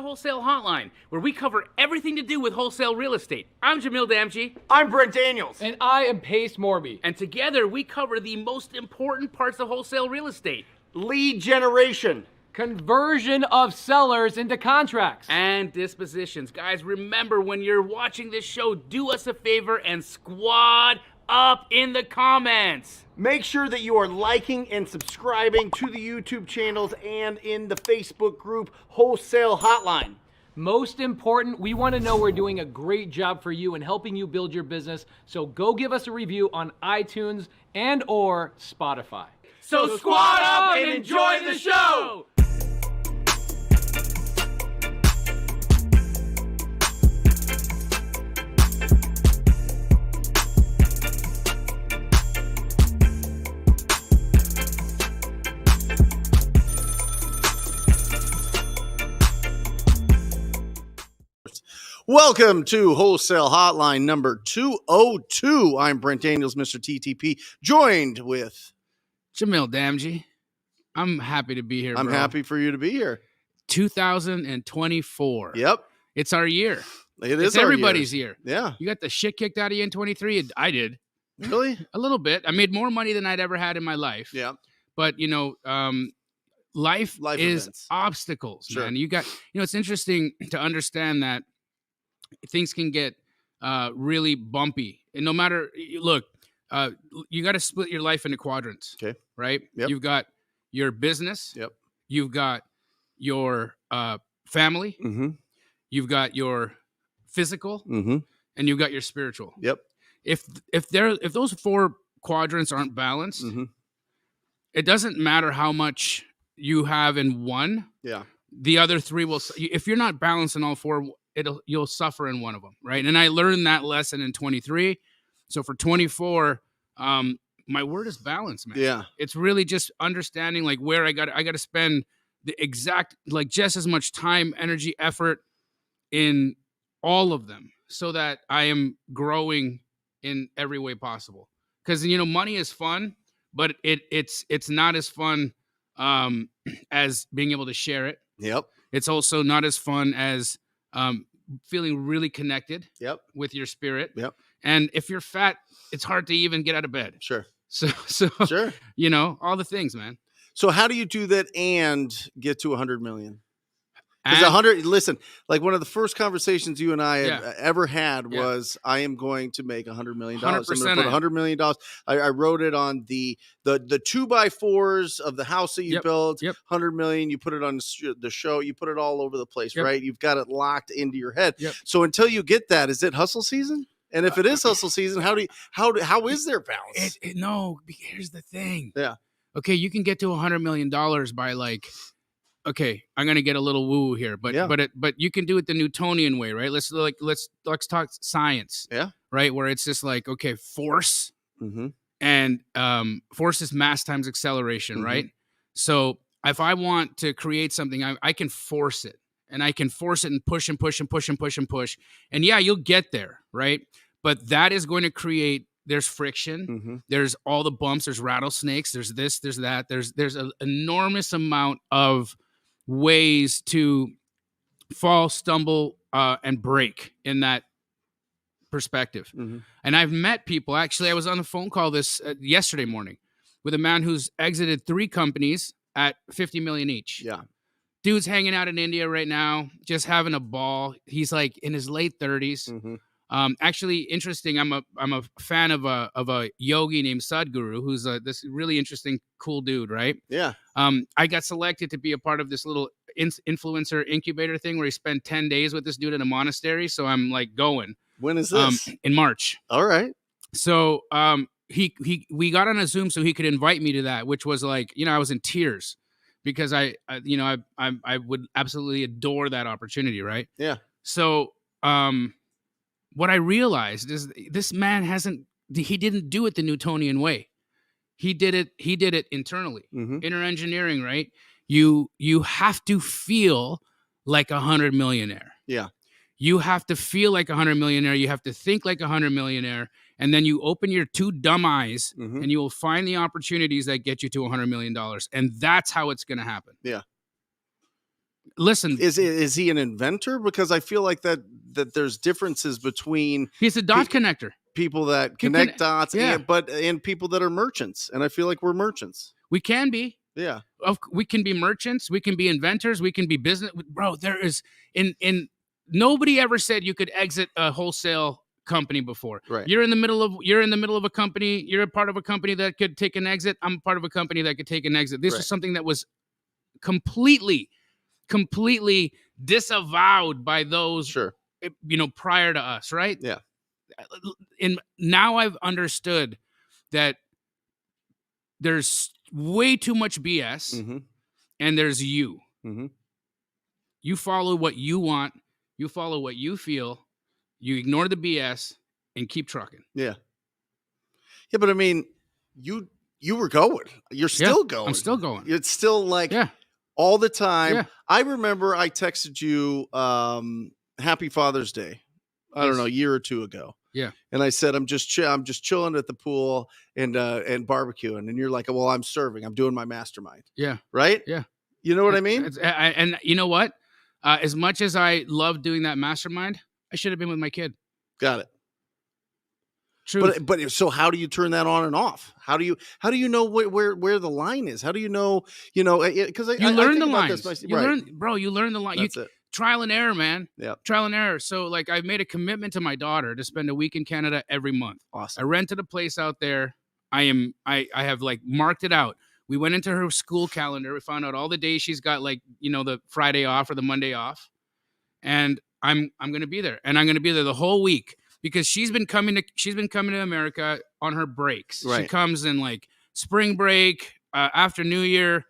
Wholesale Hotline, where we cover everything to do with wholesale real estate. I'm Jamil Damji. I'm Brent Daniels. And I am Pace Morby. And together we cover the most important parts of wholesale real estate. Lead generation. Conversion of sellers into contracts. And dispositions. Guys, remember when you're watching this show, do us a favor and squad up in the comments. Make sure that you are liking and subscribing to the YouTube channels and in the Facebook group Wholesale Hotline. Most important, we want to know we're doing a great job for you and helping you build your business. So go give us a review on iTunes and or Spotify. So squad up and enjoy the show. Welcome to Wholesale Hotline number 202. I'm Brent Daniels, Mr. TTP, joined with Jamil Damji. I'm happy to be here, I'm bro. happy for you to be here. 2024. Yep. It's our year. It's everybody's year. Yeah. You got the shit kicked out of you in 23? I did. Really? A little bit. I made more money than I'd ever had in my life. Yeah. But, life is events. Obstacles, Sure. man. It's interesting to understand that things can get really bumpy. And no matter, look, you got to split your life into quadrants. Okay. Right? Yep. You've got your business. Yep. You've got your family. Mm-hmm. You've got your physical. Mm-hmm. And you've got your spiritual. Yep. If those four quadrants aren't balanced, Mm-hmm. it doesn't matter how much you have in one. Yeah. The other three will. If you're not balanced in all four, you'll suffer in one of them, right? And I learned that lesson in 23. So for 24, my word is balance, man. Yeah. It's really just understanding like where I got to spend the exact, like just as much time, energy, effort in all of them so that I am growing in every way possible. Because, money is fun, but it's not as fun as being able to share it. Yep. It's also not as fun as feeling really connected Yep. with your spirit. Yep. And if you're fat, it's hard to even get out of bed. Sure. So Sure. all the things, man. So how do you do that and get to 100 million? Because And- 100, listen, like one of the first conversations you and I have Yeah. ever had Yeah. was, I am going to make $100 million. I'm 100% going to put $100 million. I wrote it on the 2x4s of the house that you Yep. built. Yep. 100 million. You put it on the show. You put it all over the place, Yep. right? You've got it locked into your head. Yep. So until you get that, is it hustle season? And if it is hustle season, how is there balance? No, here's the thing. Yeah. Okay, you can get to $100 million by like, okay, I'm gonna get a little woo here, but Yeah. but you can do it the Newtonian way, right? Let's talk science. Yeah. Right, where it's just like, okay, force Mm-hmm. and force is mass times acceleration, Mhm. right? So if I want to create something, I can force it, and I can force it and push and push and push and push and push, and yeah, you'll get there, right? But that is going to create. There's friction. Mm-hmm. There's all the bumps. There's rattlesnakes. There's this. There's that. There's an enormous amount of ways to fall, stumble, and break in that perspective. Mm-hmm. And I've met people. Actually, I was on a phone call yesterday morning with a man who's exited 3 companies at $50 million each. Yeah. Dude's hanging out in India right now, just having a ball. He's like in his late 30s. Mm-hmm. Actually, interesting. I'm a fan of a yogi named Sadhguru, who's this really interesting, cool dude, right? Yeah. I got selected to be a part of this little influencer incubator thing where he spent 10 days with this dude in a monastery. So I'm like going. When is this? In March. All right. So we got on a Zoom so he could invite me to that, which was like, I was in tears because I would absolutely adore that opportunity, right? Yeah. So what I realized is this man he didn't do it the Newtonian way. He did it internally. Mm-hmm. Inner engineering, right? You have to feel like $100 millionaire. Yeah. You have to feel like $100 millionaire. You have to think like $100 millionaire. And then you open your 2 dumb eyes Mm-hmm. and you will find the opportunities that get you to $100 million. And that's how it's going to happen. Yeah. listen, Is he an inventor? Because I feel like that there's differences between he's a dot connector. people that He connect can- dots yeah. and people that are merchants. And I feel like we're merchants. We can be. Yeah. We can be merchants. We can be inventors. We can be business. Bro, there is in nobody ever said you could exit a wholesale company before. Right. You're in the middle of a company. You're a part of a company that could take an exit. I'm part of a company that could take an exit. This Right. is something that was completely disavowed by those, Sure. prior to us, right? Yeah. And now I've understood that there's way too much BS, Mm-hmm. and there's you. Mm-hmm. You follow what you want. You follow what you feel. You ignore the BS and keep trucking. Yeah. Yeah, but I mean, you were going. You're still going. I'm still going. It's still like Yeah. all the time. Yeah. I remember I texted you Happy Father's Day. I don't Yes. know, a year or two ago. Yeah. And I said I'm just chilling at the pool and barbecuing, and you're like, well, I'm serving. I'm doing my mastermind. Yeah. Right? Yeah. You know what I mean? And you know what? As much as I love doing that mastermind, I should have been with my kid. Got it. Truth. But so how do you turn that on and off? How do you know where the line is? How do you know? Because you learn the lines. Right. You learn the line. That's it. Trial and error, man. Yeah. Trial and error. So like I've made a commitment to my daughter to spend a week in Canada every month. Awesome. I rented a place out there. I have like marked it out. We went into her school calendar. We found out all the days she's got, like, the Friday off or the Monday off. And I'm going to be there. And I'm going to be there the whole week because she's been coming to America on her breaks. Right. She comes in like spring break, after New Year,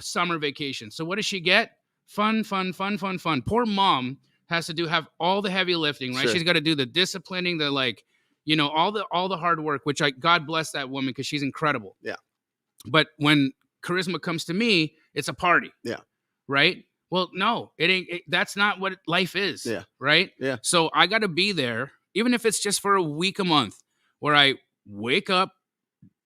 summer vacation. So what does she get? Fun. Poor mom has to have all the heavy lifting, right? Sure. She's got to do the disciplining, the all the hard work, which God bless that woman because she's incredible. Yeah. But when Charisma comes to me, it's a party. Yeah. Right? Well, no, it ain't. That's not what life is. Yeah. Right? Yeah. So I got to be there, even if it's just for a week, a month, where I wake up,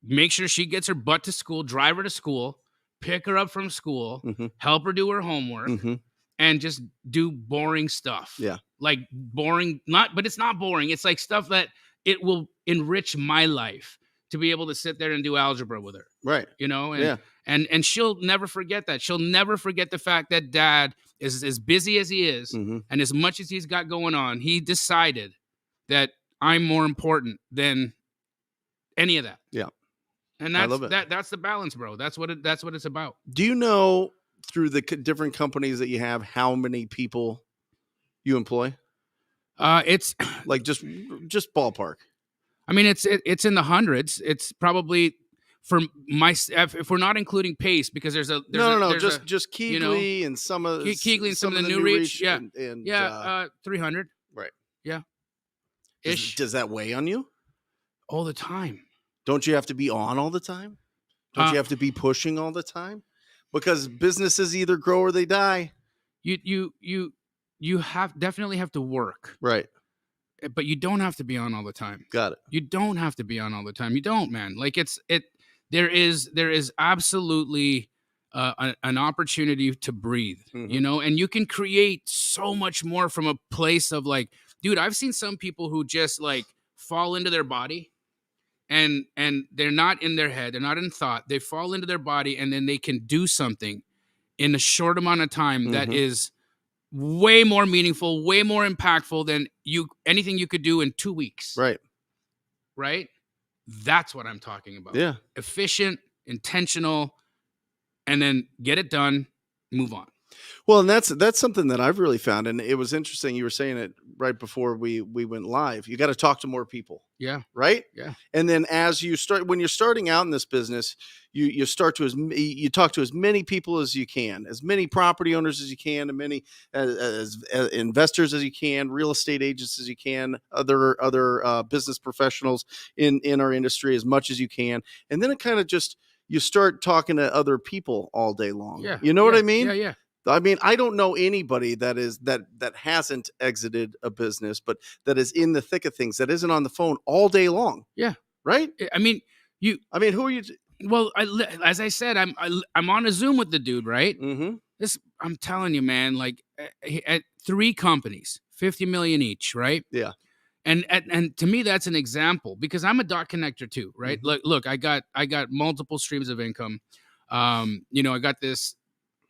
make sure she gets her butt to school, drive her to school, pick her up from school, Mm-hmm. help her do her homework, Mm-hmm. and just do boring stuff. Yeah. Like boring, but it's not boring. It's like stuff that it will enrich my life to be able to sit there and do algebra with her. Right. And, Yeah. and she'll never forget that. She'll never forget the fact that dad is as busy as he is, Mm-hmm. and as much as he's got going on, he decided that I'm more important than any of that. Yeah. And I love it. that's the balance, bro. That's what it's about. Do you know through the different companies that you have how many people you employ? It's Like just ballpark. I mean, it's in the hundreds. It's probably for if we're not including Pace, because there's No. Just Keegley and some of Keegley and some of the New Reach. Yeah. and 300. Right. Yeah. Ish. Does that weigh on you? All the time. Don't you have to be on all the time? Don't you have to be pushing all the time? Because businesses either grow or they die. You definitely have to work, Right. but you don't have to be on all the time. Got it. You don't have to be on all the time. You don't, man. Like there is absolutely an opportunity to breathe, Mhm. and you can create so much more from a place of like, dude, I've seen some people who just like fall into their body and they're not in their head. They're not in thought. They fall into their body and then they can do something in a short amount of time that Mhm. is way more meaningful, way more impactful than anything you could do in 2 weeks. Right. Right? That's what I'm talking about. Yeah. Efficient, intentional, and then get it done, move on. Well, and that's something that I've really found, and it was interesting. You were saying it right before we went live. You got to talk to more people, Yeah. right? Yeah. And then when you're starting out in this business, you talk to as many people as you can, as many property owners as you can, and many as investors as you can, real estate agents as you can, other business professionals in our industry as much as you can, and then it kind of just you start talking to other people all day long. Yeah. You know what I mean? Yeah, yeah. I mean, I don't know anybody that hasn't exited a business, but that is in the thick of things, that isn't on the phone all day long. Yeah. Right? I mean, who are you? Well, as I said, I'm on a Zoom with the dude, right? Mm-hmm. I'm telling you, man, like at 3 companies, 50 million each, right? Yeah. And to me, that's an example because I'm a dot connector too, right? Look, I got multiple streams of income. You know, I got this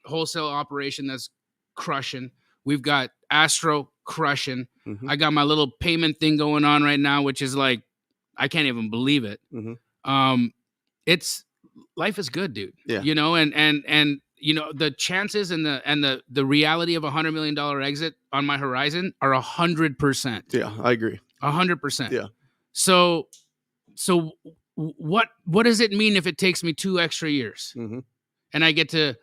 wholesale operation that's crushing. We've got Astro crushing. Mm-hmm. I got my little payment thing going on right now, which is like, I can't even believe it. Mm-hmm. It's life is good, dude. Yeah. You know, and you know, the chances and the reality of $100 million exit on my horizon are 100%. Yeah, I agree. 100%. Yeah. So what does it mean if it takes me 2 extra years Mm-hmm. and I get to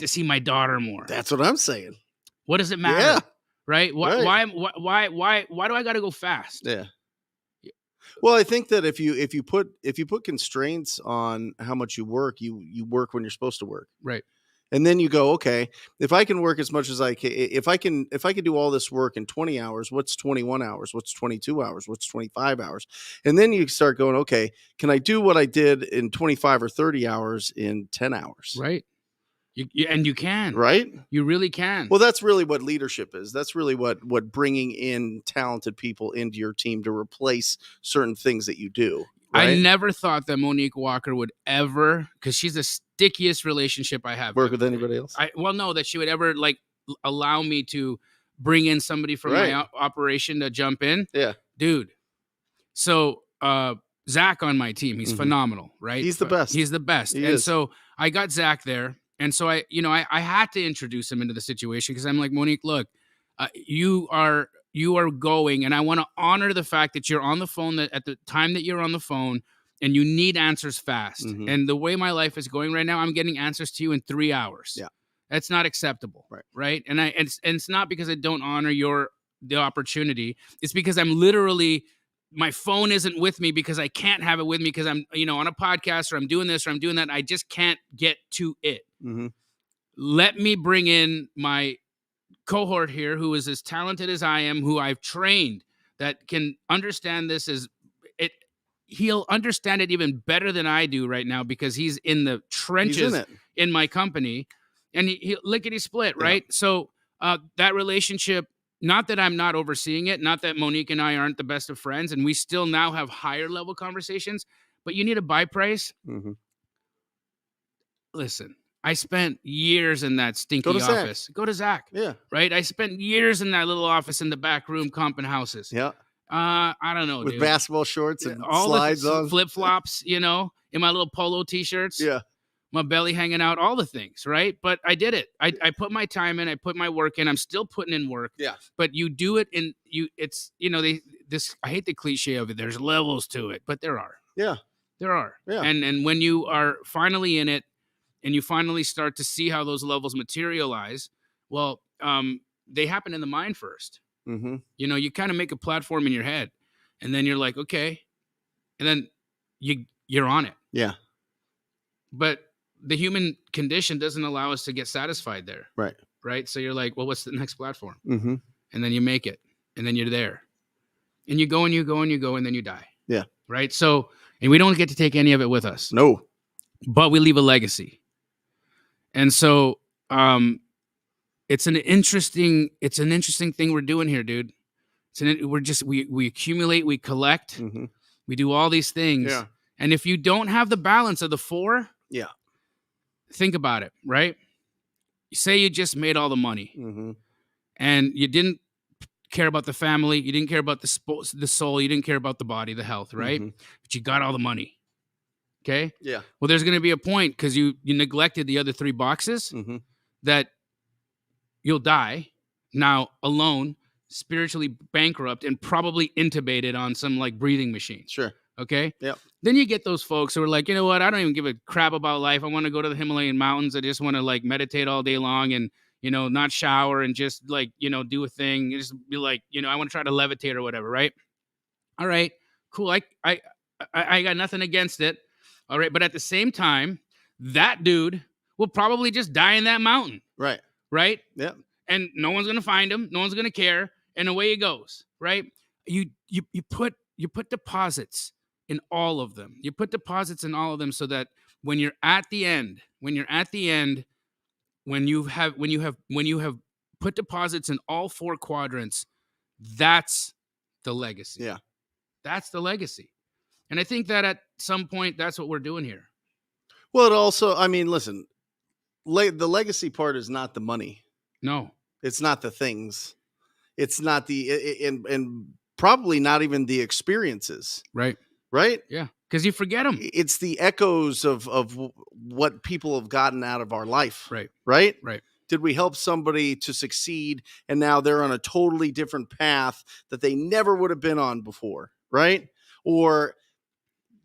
see my daughter more? That's what I'm saying. What does it matter? Yeah. Right? Right. Why do I got to go fast? Yeah. Well, I think that if you put constraints on how much you work, you work when you're supposed to work. Right. And then you go, okay, if I can work as much as I can, if I can do all this work in 20 hours, what's 21 hours? What's 22 hours? What's 25 hours? And then you start going, okay, can I do what I did in 25 or 30 hours in 10 hours? Right. And you can. Right? You really can. Well, that's really what leadership is. That's really what bringing in talented people into your team to replace certain things that you do. Right? I never thought that Monique Walker would ever, because she's the stickiest relationship I have. Work with anybody else? No, that she would ever like allow me to bring in somebody from Right. my operation to jump in. Yeah. Dude. So Zach on my team, he's Mhm. phenomenal, right? He's the best. He's the best. He and is. so I got Zach there. And so I had to introduce him into the situation because I'm like, Monique, look, you are going, and I want to honor the fact that you're on the phone at the time that you're on the phone and you need answers fast. Mhm. And the way my life is going right now, I'm getting answers to you in 3 hours. Yeah. That's not acceptable. Right. And it's not because I don't honor the opportunity. It's because I'm literally, my phone isn't with me because I can't have it with me because I'm, on a podcast or I'm doing this or I'm doing that. I just can't get to it. Mm-hmm. Let me bring in my cohort here who is as talented as I am, who I've trained, that can understand this he'll understand it even better than I do right now because he's in the trenches in my company, and he lickety split, right? Yeah. So that relationship, not that I'm not overseeing it, not that Monique and I aren't the best of friends, and we still now have higher level conversations, but you need a buy price. Mm-hmm. Listen, I spent years in that stinky office. Go to Zach. Yeah. Right? I spent years in that little office in the back room comping houses. Yeah. I don't know, with dude. basketball shorts and all slides the on. Flip-flops, in my little polo t-shirts. Yeah. My belly hanging out, all the things, right? But I did it. I put my time in. I put my work in. I'm still putting in work. Yeah. But you do it I hate the cliche of it. There's levels to it, but there are. Yeah. There are. Yeah. And when you are finally in it and you finally start to see how those levels materialize, well, they happen in the mind first. Mm-hmm. You kind of make a platform in your head, and then you're like, okay, and then you're on it. Yeah. But the human condition doesn't allow us to get satisfied there. Right. Right. So you're like, well, what's the next platform? Mm-hmm. And then you make it, and then you're there, and you go and you go and you go, and then you die. Yeah. Right. So, and we don't get to take any of it with us. No. But we leave a legacy. And so, it's an interesting thing we're doing here, dude. We accumulate, we collect, mm-hmm. we do all these things. Yeah. And if you don't have the balance of the 4, yeah, think about it, right? Say you just made all the money, mm-hmm. and you didn't care about the family, you didn't care about the soul, you didn't care about the body, the health, right? Mm-hmm. But you got all the money. Okay? Yeah. Well, there's going to be a point because you neglected the other 3 boxes mm-hmm. that you'll die now alone, spiritually bankrupt, and probably intubated on some like breathing machine. Sure. Okay? Yeah. Then you get those folks who are like, you know what? I don't even give a crap about life. I want to go to the Himalayan mountains. I just want to like meditate all day long and, not shower and just like, do a thing. Just be like, I want to try to levitate or whatever, right? All right, cool. I got nothing against it. All right. But at the same time, that dude will probably just die in that mountain. Right. Right? Yeah. And no one's going to find him. No one's going to care. And away it goes. Right? You put deposits in all of them. You put deposits in all of them so that when you're at the end, when you have put deposits in all 4 quadrants, that's the legacy. Yeah. That's the legacy. And I think that at some point, that's what we're doing here. Well, it also, I mean, listen, the legacy part is not the money. No. It's not the things. It's not and probably not even the experiences. Right. Right? Yeah. Because you forget them. It's the echoes of what people have gotten out of our life. Right. Right? Right. Did we help somebody to succeed and now they're on a totally different path that they never would have been on before? Right? Or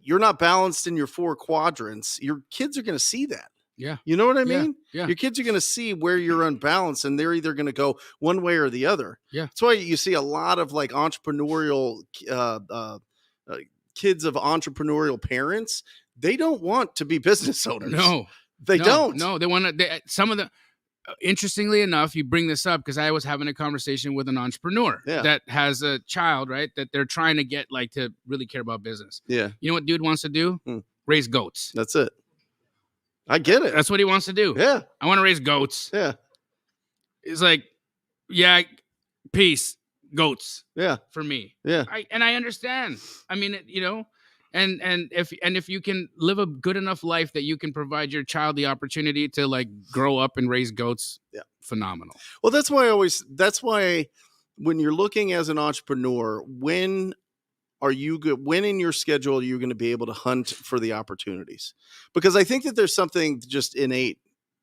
you're not balanced in your 4 quadrants. Your kids are going to see that. Yeah. You know what I Yeah. mean? Yeah. Your kids are going to see where you're unbalanced and they're either going to go one way or the other. Yeah. That's why you see a lot of like entrepreneurial kids of entrepreneurial parents. They don't want to be business owners. No. They don't. No, they want to. Some of the. Interestingly enough, you bring this up because I was having a conversation with an entrepreneur that has a child, right? That they're trying to get like to really care about business. Yeah. You know what dude wants to do? Raise goats. That's it. I get it. That's what he wants to do. Yeah. I want to raise goats. Yeah. It's like, yeah, peace, goats. Yeah. For me. Yeah. I understand. I mean, you know, and if you can live a good enough life that you can provide your child the opportunity to like grow up and raise goats, phenomenal. Well, that's why when you're looking as an entrepreneur, when in your schedule are you going to be able to hunt for the opportunities? Because I think that there's something just innate,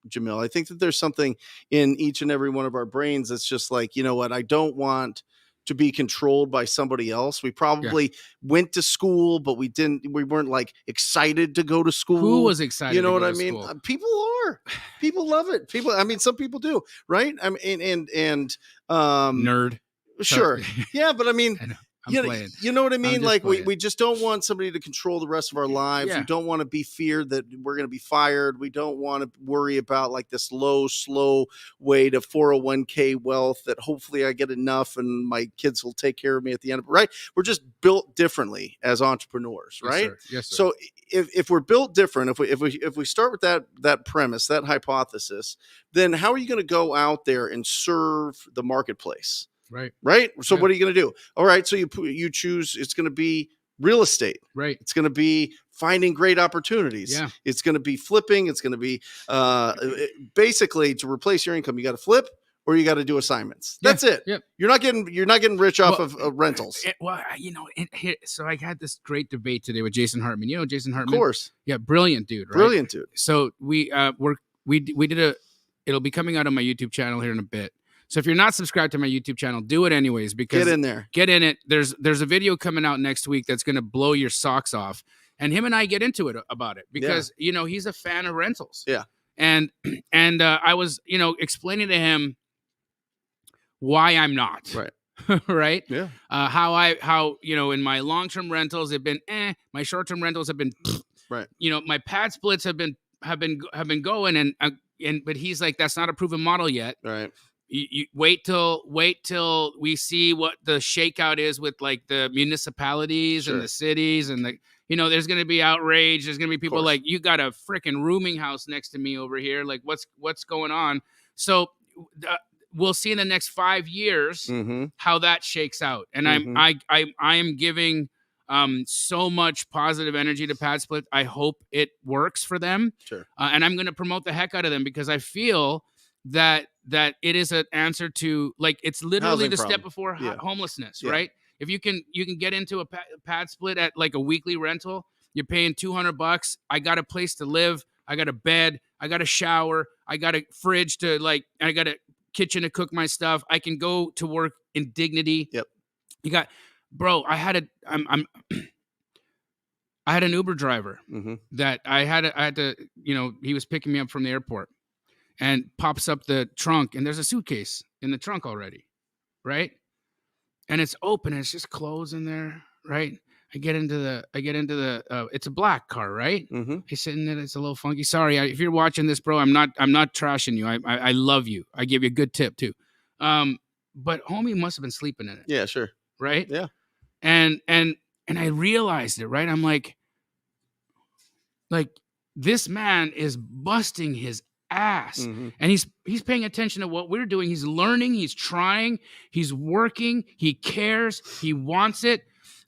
Jamil. I think that there's something in each and every one of our brains that's just like, you know what, I don't want to be controlled by somebody else. We probably went to school, but we weren't like excited to go to school. Who was excited? You know to what go I to mean? school? People are. People love it. Some people do, right? I mean, and nerd. Sure. Yeah, but I mean, I'm playing. You know what I mean? Like playing. we just don't want somebody to control the rest of our lives. Yeah. We don't want to be feared that we're going to be fired. We don't want to worry about like this slow way to 401k wealth that hopefully I get enough and my kids will take care of me at the end of it. Right. We're just built differently as entrepreneurs. Right. Yes, sir. So if we're built different, if we start with that premise, that hypothesis, then how are you going to go out there and serve the marketplace? Right. So what are you going to do? All right. So you choose, it's going to be real estate. Right. It's going to be finding great opportunities. Yeah. It's going to be flipping. It's going to be basically to replace your income. You got to flip or you got to do assignments. That's it. Yep. You're not getting rich off of rentals. So I had this great debate today with Jason Hartman. You know Jason Hartman? Of course. Yeah. Brilliant dude. Right? Brilliant dude. So we did it'll be coming out on my YouTube channel here in a bit. So if you're not subscribed to my YouTube channel, do it anyways, because get in there. Get in it. There's a video coming out next week that's going to blow your socks off. And him and I get into it about it because, he's a fan of rentals. Yeah. And I was, explaining to him why I'm not. Right. Right. Yeah. How in my long-term rentals have been, my short-term rentals have been, right. My pad splits have been going but he's like, that's not a proven model yet. Right. You wait till we see what the shakeout is with like the municipalities and the cities and there's going to be outrage. There's going to be people like, you got a freaking rooming house next to me over here. Like what's going on? So we'll see in the next 5 years how that shakes out. And I am giving so much positive energy to Pad Split. I hope it works for them. Sure. And I'm going to promote the heck out of them because I feel that it is an answer to, like, it's literally the step before homelessness, right? If you can get into a Pad Split at like a weekly rental, you're paying $200. I got a place to live. I got a bed. I got a shower. I got a fridge I got a kitchen to cook my stuff. I can go to work in dignity. Yep. I had an Uber driver that I had to, he was picking me up from the airport and pops up the trunk and there's a suitcase in the trunk already. Right. And it's open and it's just clothes in there. Right. I get into the it's a black car. Right. He's sitting there. It's a little funky. Sorry. If you're watching this, bro, I'm not trashing you. I love you. I give you a good tip too. But homie must have been sleeping in it. Yeah, sure. Right. Yeah. And I realized it, right? I'm like, this man is busting his ass, and he's paying attention to what we're doing. He's learning, he's trying, he's working, he cares, he wants it.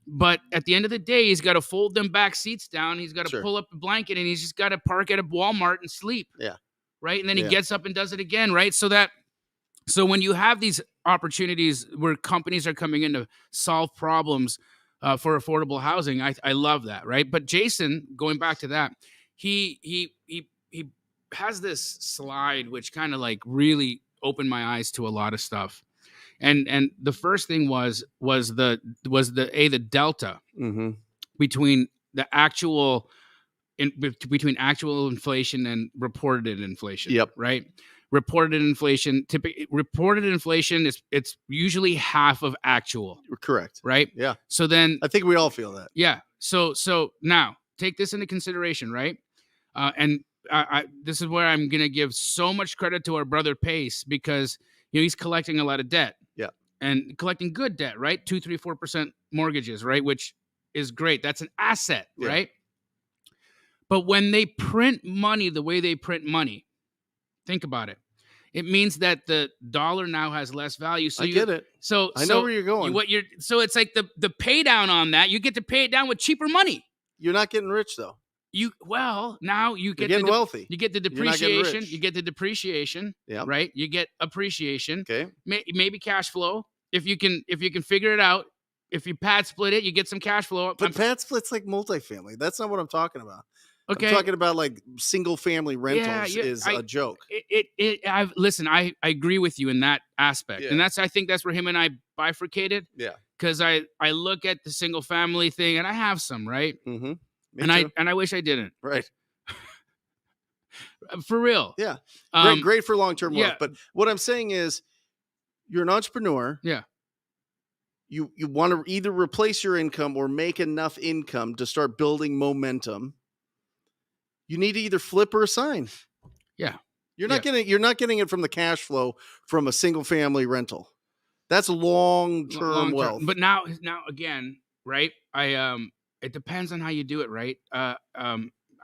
But at the end of the day, he's got to fold them back seats down. He's got to pull up a blanket, and he's just got to park at a Walmart and sleep. Yeah. Right. And then he gets up and does it again. Right. So when you have these opportunities where companies are coming in to solve problems for affordable housing, I love that. Right. But Jason, going back to that, he has this slide which kind of like really opened my eyes to a lot of stuff. And the first thing was the delta between the actual between actual inflation and reported inflation. Yep. Right. Reported inflation is it's usually half of actual. Correct. Right. Yeah. So then I think we all feel that. Yeah. So now take this into consideration, right? And this is where I'm gonna give so much credit to our brother Pace, because he's collecting a lot of debt. Yeah. And collecting good debt, right? 2, 3, 4% mortgages, right? Which is great. That's an asset, right? But when they print money the way they print money, think about it. It means that the dollar now has less value. So I get it. So I know where you're going. So it's like the pay down on that. You get to pay it down with cheaper money. You're not getting rich though. Now you get getting wealthy. You get the depreciation. You get the depreciation. Yeah. Right. You get appreciation. Okay. Maybe cash flow. If you can figure it out. If you pad split it, you get some cash flow. But pad split's like multifamily. That's not what I'm talking about. Okay. I'm talking about like single family rentals is a joke. I agree with you in that aspect. And I think that's where him and I bifurcated. Yeah. Because I look at the single family thing, and I have some, right? Mm-hmm. I wish I didn't. Right. For real. Yeah. Great for long-term wealth. But what I'm saying is you're an entrepreneur. Yeah. You want to either replace your income or make enough income to start building momentum. You need to either flip or assign. Yeah. You're not getting it from the cash flow from a single family rental. That's long-term wealth. But now again, right? It depends on how you do it, right? I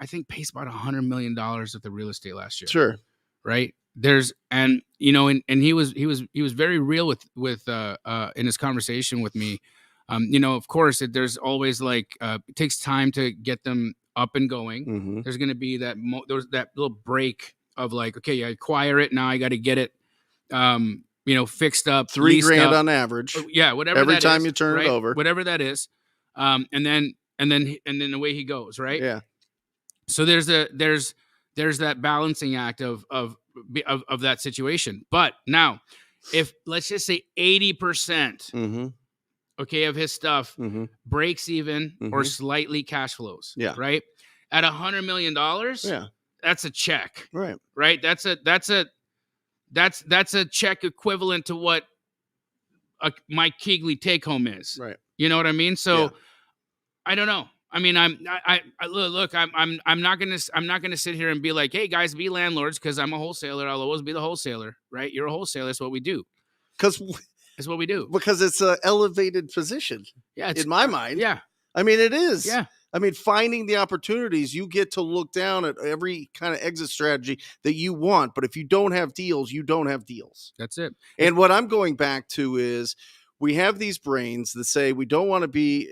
think Pace bought $100 million of the real estate last year. Sure. Right. And he was very real with in his conversation with me. Of course, there's always like it takes time to get them up and going. Mm-hmm. There's going to be that little break of like, okay, I acquire it, now I got to get it fixed up, $3,000 on average. Whatever every that time is, you turn right? it over, whatever that is. And then away he goes, right? Yeah. So there's that balancing act of that situation. But now, if let's just say 80% okay of his stuff breaks even or slightly cash flows, right? At $100 million, that's a check, right? That's a check equivalent to what Mike Keegley take home is, right? You know what I mean? So I don't know. I mean, I'm not gonna sit here and be like, hey guys, be landlords, because I'm a wholesaler. I'll always be the wholesaler, right? You're a wholesaler. That's what we do. It's what we do. Because it's an elevated position. Yeah, in my mind. Yeah, I mean it is. Yeah. I mean, finding the opportunities, you get to look down at every kind of exit strategy that you want. But if you don't have deals, you don't have deals. That's it. And what I'm going back to is we have these brains that say we don't want to be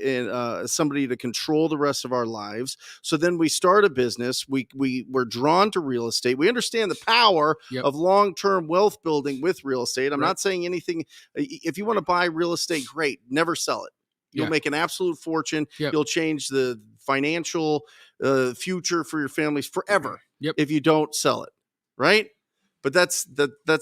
somebody to control the rest of our lives. So then we start a business. We're drawn to real estate. We understand the power of long-term wealth building with real estate. I'm not saying anything. If you want to buy real estate, great. Never sell it. You'll make an absolute fortune. You'll change the financial future for your families forever if you don't sell it, right? But that's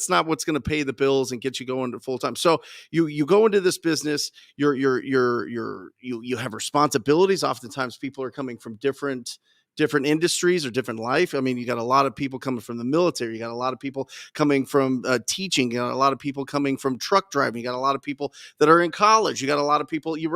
not what's going to pay the bills and get you going to full time. So you go into this business. You have responsibilities. Oftentimes, people are coming from different industries or different life. I mean, you got a lot of people coming from the military. You got a lot of people coming from teaching. You got a lot of people coming from truck driving. You got a lot of people that are in college. You got a lot of people. You've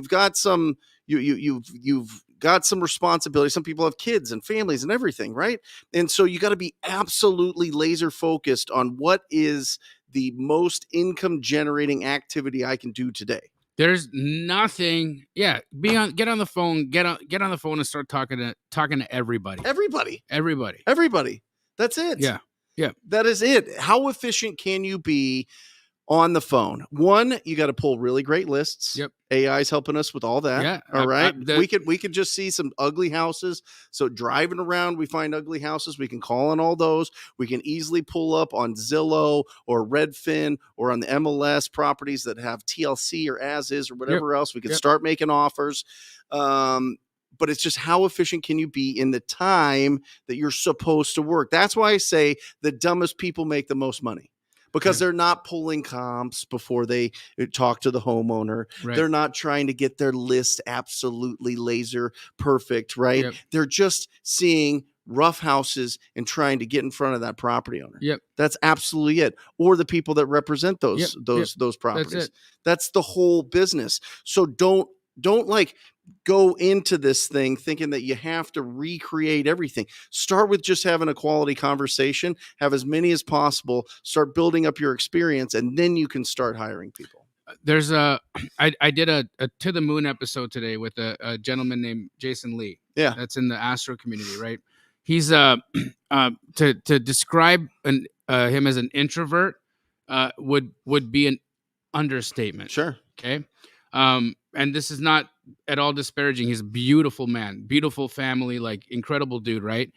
got some. You've got some responsibility. Some people have kids and families and everything, right? And so you got to be absolutely laser focused on what is the most income generating activity I can do today. There's nothing. Yeah, get on the phone. Get on the phone and start talking to everybody. Everybody. That's it. Yeah. That is it. How efficient can you be on the phone? One, you got to pull really great lists. Yep. AI's helping us with all that. Yeah. All right. We could just see some ugly houses. So driving around, we find ugly houses. We can call on all those. We can easily pull up on Zillow or Redfin or on the MLS properties that have TLC or as is or whatever else. We can start making offers. But it's just how efficient can you be in the time that you're supposed to work? That's why I say the dumbest people make the most money. Because they're not pulling comps before they talk to the homeowner. Right. They're not trying to get their list absolutely laser perfect, right? Yep. They're just seeing rough houses and trying to get in front of that property owner. Yep. That's absolutely it. Or the people that represent those properties. That's the whole business. So don't like go into this thing thinking that you have to recreate everything. Start with just having a quality conversation, have as many as possible, start building up your experience, and then you can start hiring people. There's I did a To the Moon episode today with a gentleman named Jason Lee. Yeah. That's in the Astro community, right? He's to describe him as an introvert would be an understatement. Sure. Okay. And this is not at all disparaging. He's a beautiful man, beautiful family, like incredible dude, right?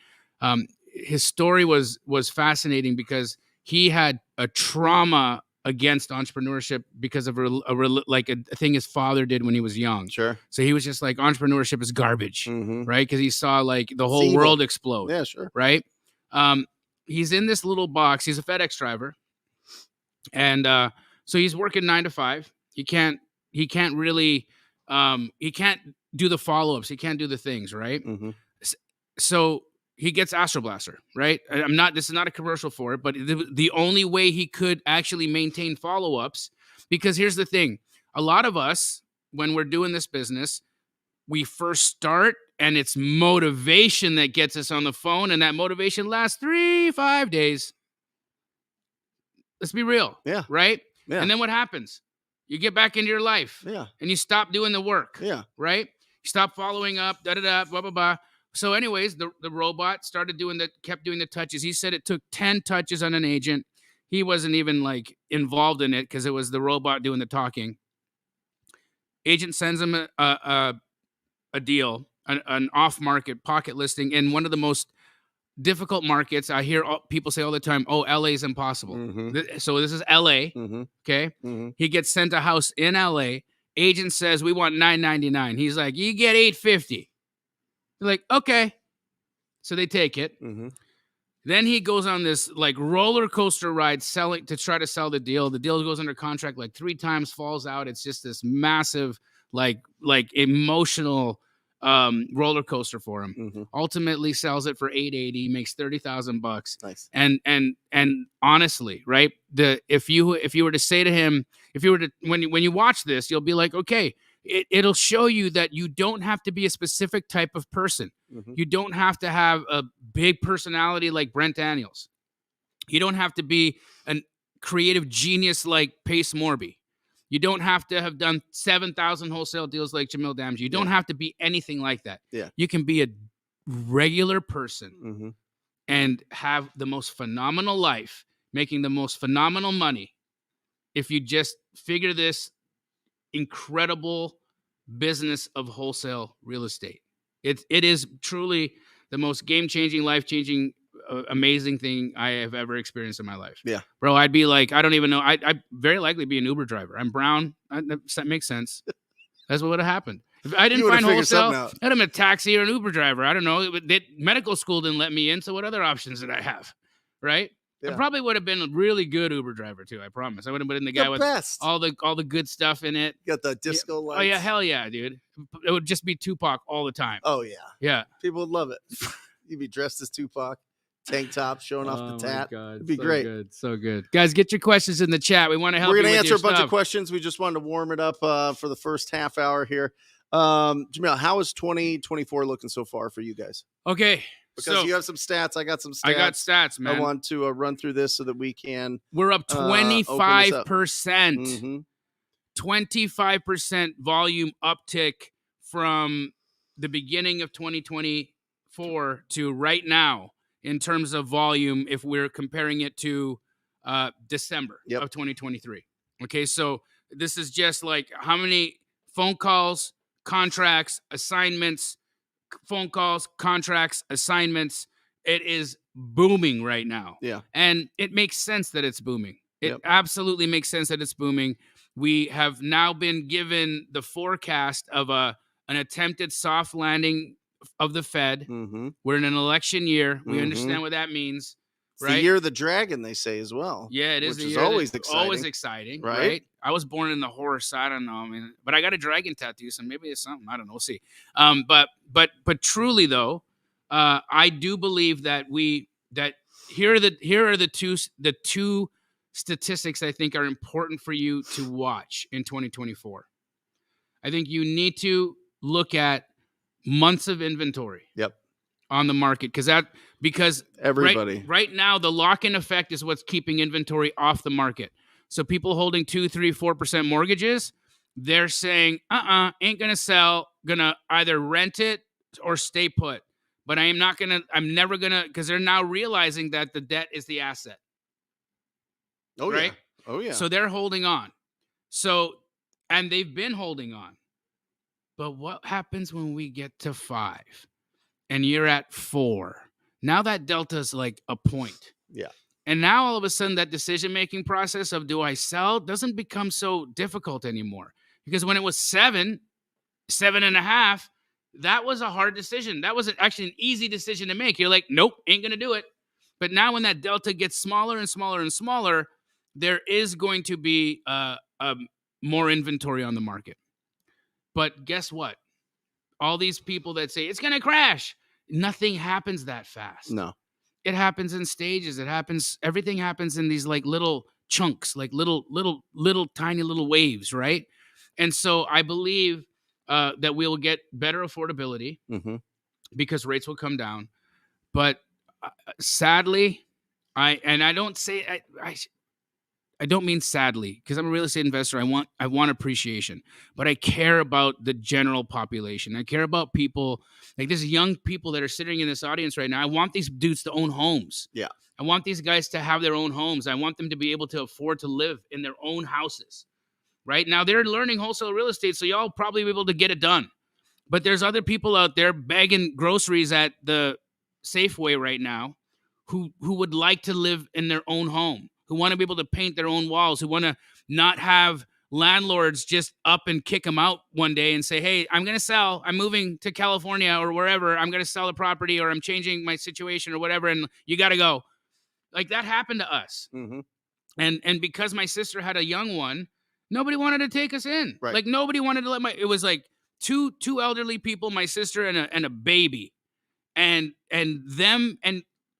His story was fascinating because he had a trauma against entrepreneurship because of a thing his father did when he was young. Sure. So he was just like, entrepreneurship is garbage, right? Because he saw like the whole evil. world explode. Yeah, sure. Right. He's in this little box. He's a FedEx driver, and so he's working 9 to 5. He can't really he can't do the follow-ups. He can't do the things, right? So he gets Astro Blaster, right? This is not a commercial for it, but the only way he could actually maintain follow-ups, because here's the thing. A lot of us, when we're doing this business, we first start and it's motivation that gets us on the phone, and that motivation lasts 3-5 days. Let's be real. Yeah. Right? Yeah. And then what happens? You get back into your life. Yeah. And you stop doing the work. Yeah. Right? You stop following up, blah, blah, blah. So anyways, the robot kept doing the touches. He said it took 10 touches on an agent. He wasn't even like involved in it because it was the robot doing the talking. Agent sends him a deal, an off-market pocket listing in one of the most difficult markets. I hear people say all the time, "Oh, LA is impossible." So this is LA. Okay. He gets sent a house in LA. Agent says, "We want $999." He's like, "You get $850." They're like, "Okay." So they take it. Then he goes on this like roller coaster ride to try to sell the deal. The deal goes under contract like 3 times, falls out. It's just this massive, like emotional roller coaster for him. Ultimately sells it for $880, makes $30,000. Nice. And honestly, right? If you were to say to him, when you watch this, you'll be like, okay, it'll show you that you don't have to be a specific type of person. You don't have to have a big personality like Brent Daniels. You don't have to be a creative genius like Pace Morby. You don't have to have done 7,000 wholesale deals like Jamil Damji. You don't have to be anything like that. Yeah. You can be a regular person and have the most phenomenal life, making the most phenomenal money if you just figure this incredible business of wholesale real estate. It is truly the most game-changing, life-changing, amazing thing I have ever experienced in my life. Yeah. Bro, I'd be like, I don't even know. I'd very likely be an Uber driver. I'm brown. That makes sense. That's what would have happened. If I didn't find wholesale, I'd have been a taxi or an Uber driver. I don't know. Medical school didn't let me in, so what other options did I have? Right? Yeah. I probably would have been a really good Uber driver too. I promise. I would have been the guy with all the good stuff in it. You got the disco lights. Oh yeah, hell yeah, dude. It would just be Tupac all the time. Oh yeah. Yeah. People would love it. You'd be dressed as Tupac, tank top, showing off the tat. God. It'd be great. So good. Guys, get your questions in the chat. We want to help you. We're gonna with answer your a bunch stuff. of questions. We just wanted to warm it up for the first half hour here. Jamil, how is 2024 looking so far for you guys? Okay. Because you have some stats. I got some stats. I got stats, man. I want to run through this so that we can. We're up 25%. 25% volume uptick from the beginning of 2024 to right now in terms of volume if we're comparing it to December of 2023. Okay, so this is just like how many phone calls, contracts, assignments, phone calls, contracts, assignments. It is booming right now. Yeah. And it makes sense that it's booming. It absolutely makes sense that it's booming. We have now been given the forecast of an attempted soft landing of the Fed. Mm-hmm. We're in an election year. We understand what that means. It's the year of the dragon, they say as well. Yeah, it is. Which is always exciting. Always exciting, right? I was born in the horror side. I don't know. I mean, but I got a dragon tattoo, so maybe it's something. I don't know. We'll see. But truly though, I do believe that here are the two statistics I think are important for you to watch in 2024. I think you need to look at months of inventory. On the market because everybody right now the lock-in effect is what's keeping inventory off the market. So people holding 2, 3, 4% mortgages, they're saying, ain't gonna sell, gonna either rent it or stay put. But I'm never gonna, because they're now realizing that the debt is the asset. Oh, right? Yeah. Oh, yeah. So they're holding on. And they've been holding on. But what happens when we get to 5? And you're at 4. Now that delta is like a point. Yeah. And now all of a sudden that decision-making process of do I sell doesn't become so difficult anymore. Because when it was 7, 7.5, that was a hard decision. That was actually an easy decision to make. You're like, nope, ain't going to do it. But now when that delta gets smaller and smaller and smaller, there is going to be more inventory on the market. But guess what? All these people that say it's going to crash, nothing happens that fast. No. It happens in stages. Everything happens in these like little chunks, like little tiny little waves, right? And so I believe that we'll get better affordability because rates will come down. But sadly, I don't mean sadly, because I'm a real estate investor. I want appreciation, but I care about the general population. I care about people like there's young people that are sitting in this audience right now. I want these dudes to own homes. Yeah. I want these guys to have their own homes. I want them to be able to afford to live in their own houses. Right now, they're learning wholesale real estate, so y'all probably be able to get it done. But there's other people out there bagging groceries at the Safeway right now who would like to live in their own home, who want to be able to paint their own walls, who want to not have landlords just up and kick them out one day and say, hey, I'm going to sell. I'm moving to California or wherever. I'm going to sell the property or I'm changing my situation or whatever. And you got to go. Like that happened to us. And because my sister had a young one, nobody wanted to take us in. Right. Like nobody wanted to it was like two elderly people, my sister and a baby. And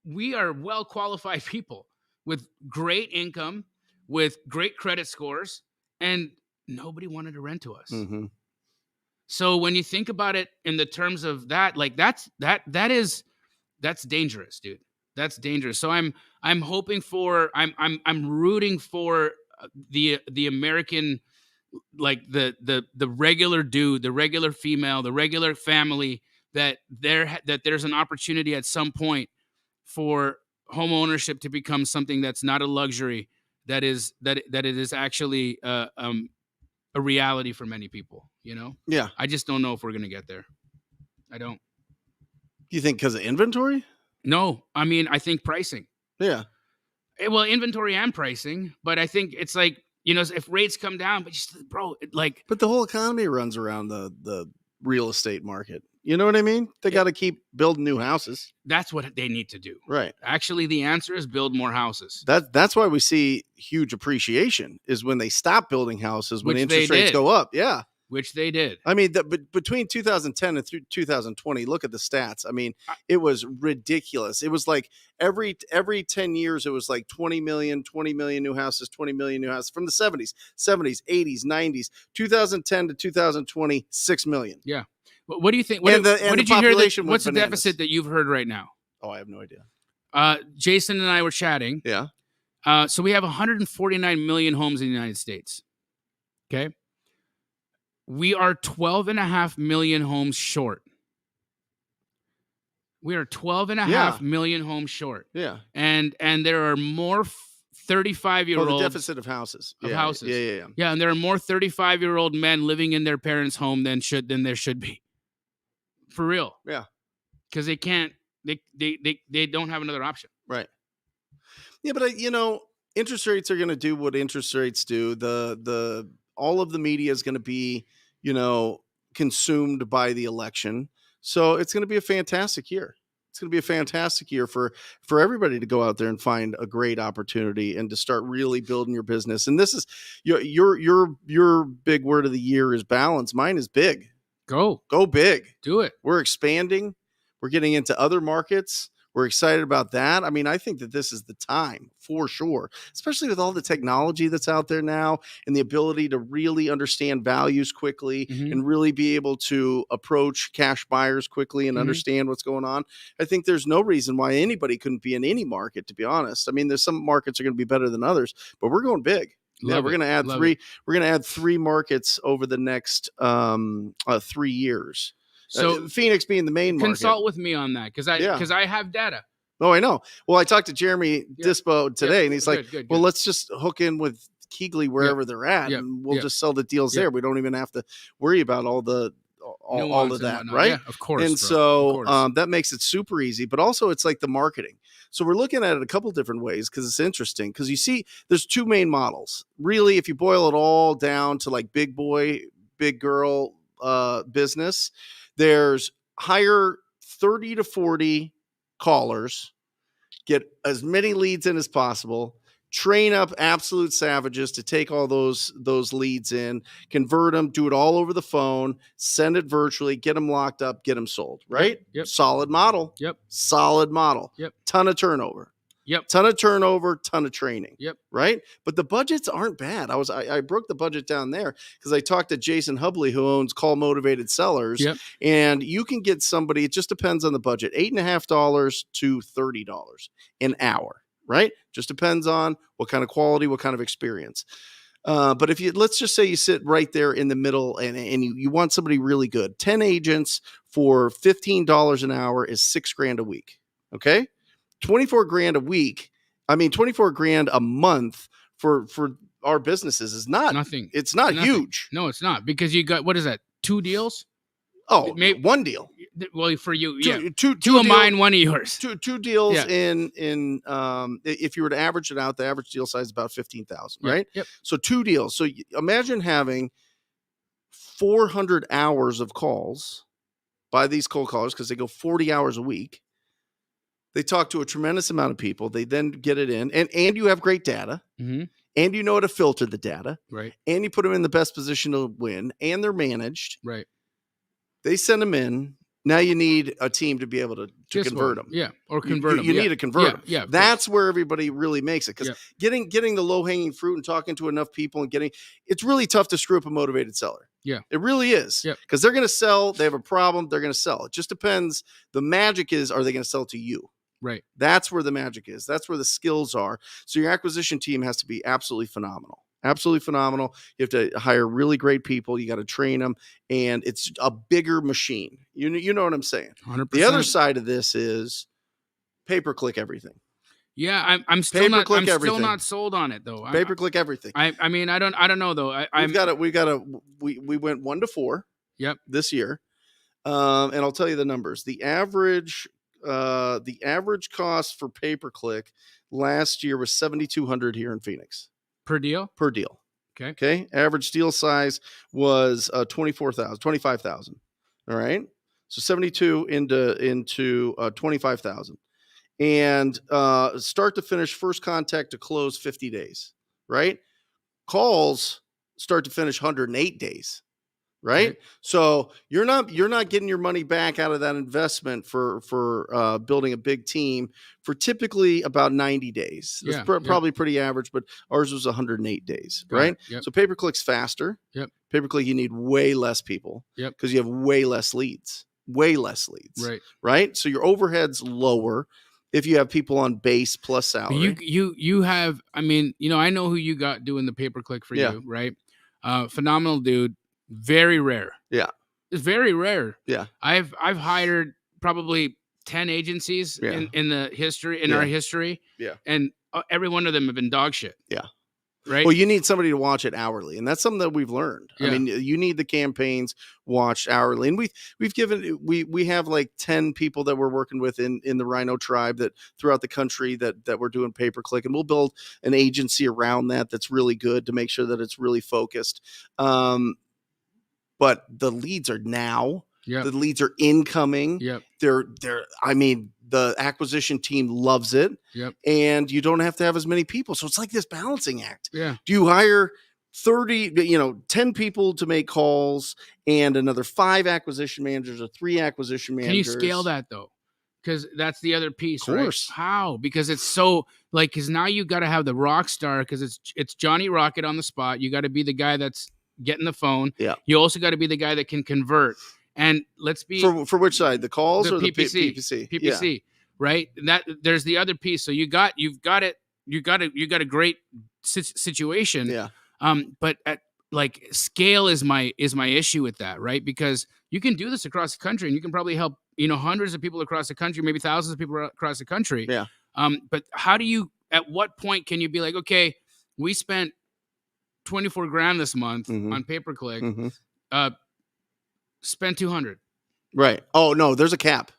we are well-qualified people with great income, with great credit scores, and nobody wanted to rent to us. So when you think about it in the terms of that, like that's dangerous, dude. That's dangerous. So I'm hoping for, I'm rooting for the American, like the regular dude, the regular female, the regular family that there's an opportunity at some point for home ownership to become something that's not a luxury, that it is actually a reality for many people, you know? Yeah. I just don't know if we're going to get there. I don't. You think because of inventory? No, I mean, I think pricing. Yeah. Well, inventory and pricing, but I think it's like, you know, if rates come down, but just, bro, But the whole economy runs around the real estate market. You know what I mean? They got to keep building new houses. That's what they need to do. Right. Actually, the answer is build more houses. That's why we see huge appreciation is when they stop building houses, when interest rates go up. Yeah. Which they did. I mean, between 2010 and through 2020, look at the stats. I mean, it was ridiculous. It was like every 10 years, it was like 20 million new houses, 20 million new houses from the 70s, 80s, 90s, 2010 to 2020, 6 million. Yeah. What do you think? What did you hear? What's the deficit that you've heard right now? Oh, I have no idea. Jason and I were chatting. Yeah. So we have 149 million homes in the United States. Okay. We are 12.5 million homes short. We are 12.5 million homes short. Yeah. And there are more 35-year-olds. Oh, the deficit of houses. Houses. Yeah. Yeah, and there are more 35-year-old men living in their parents' home than there should be. For real. Yeah. Because they can't, they don't have another option. Right. Yeah, but interest rates are going to do what interest rates do. The all of the media is going to be, consumed by the election. So it's going to be a fantastic year. It's going to be a fantastic year for everybody to go out there and find a great opportunity and to start really building your business. And this is your big word of the year is balance. Mine is big. Go big. Do it. We're expanding. We're getting into other markets. We're excited about that. I mean, I think that this is the time for sure, especially with all the technology that's out there now and the ability to really understand values quickly and really be able to approach cash buyers quickly and understand what's going on. I think there's no reason why anybody couldn't be in any market, to be honest. I mean, there's some markets are going to be better than others, but we're going big. We're going to add three. We're going to add 3 markets over the next 3 years. So Phoenix being the main market. Consult with me on that because I have data. Oh, I know. Well, I talked to Jeremy Dispo today, and he's like, good. "Well, let's just hook in with Keegley wherever they're at, and we'll just sell the deals there. We don't even have to worry about all of that, right? Yeah, of course. And so that makes it super easy. But also, it's like the marketing. So we're looking at it a couple different ways because it's interesting. Because you see, there's 2 main models. Really, if you boil it all down to like big boy, big girl business. There's hire 30 to 40 callers, get as many leads in as possible, train up absolute savages to take all those leads in, convert them, do it all over the phone, send it virtually, get them locked up, get them sold, right? Yep. Solid model. Yep. Solid model. Yep. Ton of turnover. Yep. Ton of turnover, ton of training. Yep. Right. But the budgets aren't bad. I broke the budget down there because I talked to Jason Hubley, who owns Call Motivated Sellers. Yep. And you can get somebody, it just depends on the budget, $8.50 to $30 an hour. Right. Just depends on what kind of quality, what kind of experience. But if let's just say you sit right there in the middle and you want somebody really good, 10 agents for $15 an hour is $6,000 a week. Okay. 24 grand a week. I mean, 24 grand a month for our businesses is not nothing. It's not huge. No, it's not because you got, what is that? 2 deals? Oh, maybe 1 deal. Well, for you, two of mine, 1 of yours. Two deals in if you were to average it out, the average deal size is about 15,000, right? Yep. So 2 deals. So imagine having 400 hours of calls by these cold callers because they go 40 hours a week. They talk to a tremendous amount of people. They then get it in, and you have great data, and you know how to filter the data, right? And you put them in the best position to win, and they're managed, right? They send them in. Now you need a team to be able to convert them, or convert them. You need to convert them. Yeah, that's where everybody really makes it because getting the low hanging fruit and talking to enough people and it's really tough to screw up a motivated seller. Yeah, it really is. Because they're going to sell. They have a problem. They're going to sell. It just depends. The magic is, are they going to sell to you? Right. That's where the magic is. That's where the skills are. So your acquisition team has to be absolutely phenomenal. Absolutely phenomenal. You have to hire really great people. You got to train them. And it's a bigger machine. You know what I'm saying? 100%. The other side of this is pay-per-click everything. Yeah, I'm still not sold on it though. Pay-per-click everything. I mean, I don't know though. We went 1 to 4. Yep. This year. And I'll tell you the numbers. The average cost for pay-per-click last year was $7,200 here in Phoenix per deal. Okay. Average deal size was 25,000. All right. So 72 into 25,000, and start to finish, first contact to close 50 days. Right. Calls start to finish 108 days. Right. So you're not getting your money back out of that investment for building a big team for typically about 90 days. That's probably pretty average, but ours was 108 days. Right. Yep. So pay-per-click's faster. Yep. Pay-per-click, you need way less people. Yep. Because you have way less leads. Right. Right. So your overhead's lower if you have people on base plus salary. You have, I mean, I know who you got doing the pay-per-click for you, right? Phenomenal dude. Very rare. Yeah. It's very rare. Yeah. I've hired probably 10 agencies Yeah. in our history. Yeah. And every one of them have been dog shit. Yeah. Right. Well, you need somebody to watch it hourly, and that's something that we've learned. Yeah. I mean, you need the campaigns watched hourly, and we have like 10 people that we're working with in the Rhino tribe that throughout the country that we're doing pay-per-click, and we'll build an agency around that's really good to make sure that it's really focused. But the leads are now. Yep. The leads are incoming. Yep. I mean, the acquisition team loves it. Yep. And you don't have to have as many people. So it's like this balancing act. Yeah. Do you hire 10 people to make calls and another 5 acquisition managers or 3 acquisition managers? Can you scale that though? Because that's the other piece, Of course. right? How? Because it's so like, because now you got to have the rock star, because it's Johnny Rocket on the spot. You got to be the guy that's getting the phone. Yeah. You also got to be the guy that can convert. And let's be for which side, the calls or PPC, the PPC? PPC, right? That there's the other piece. So you've got a great situation. Yeah. But at like scale is my issue with that, right? Because you can do this across the country, and you can probably help hundreds of people across the country, maybe thousands of people across the country. Yeah. But how do you? At what point can you be like, okay, we spent $24,000 this month on pay-per-click. Spend 200. Right. Oh no, there's a cap.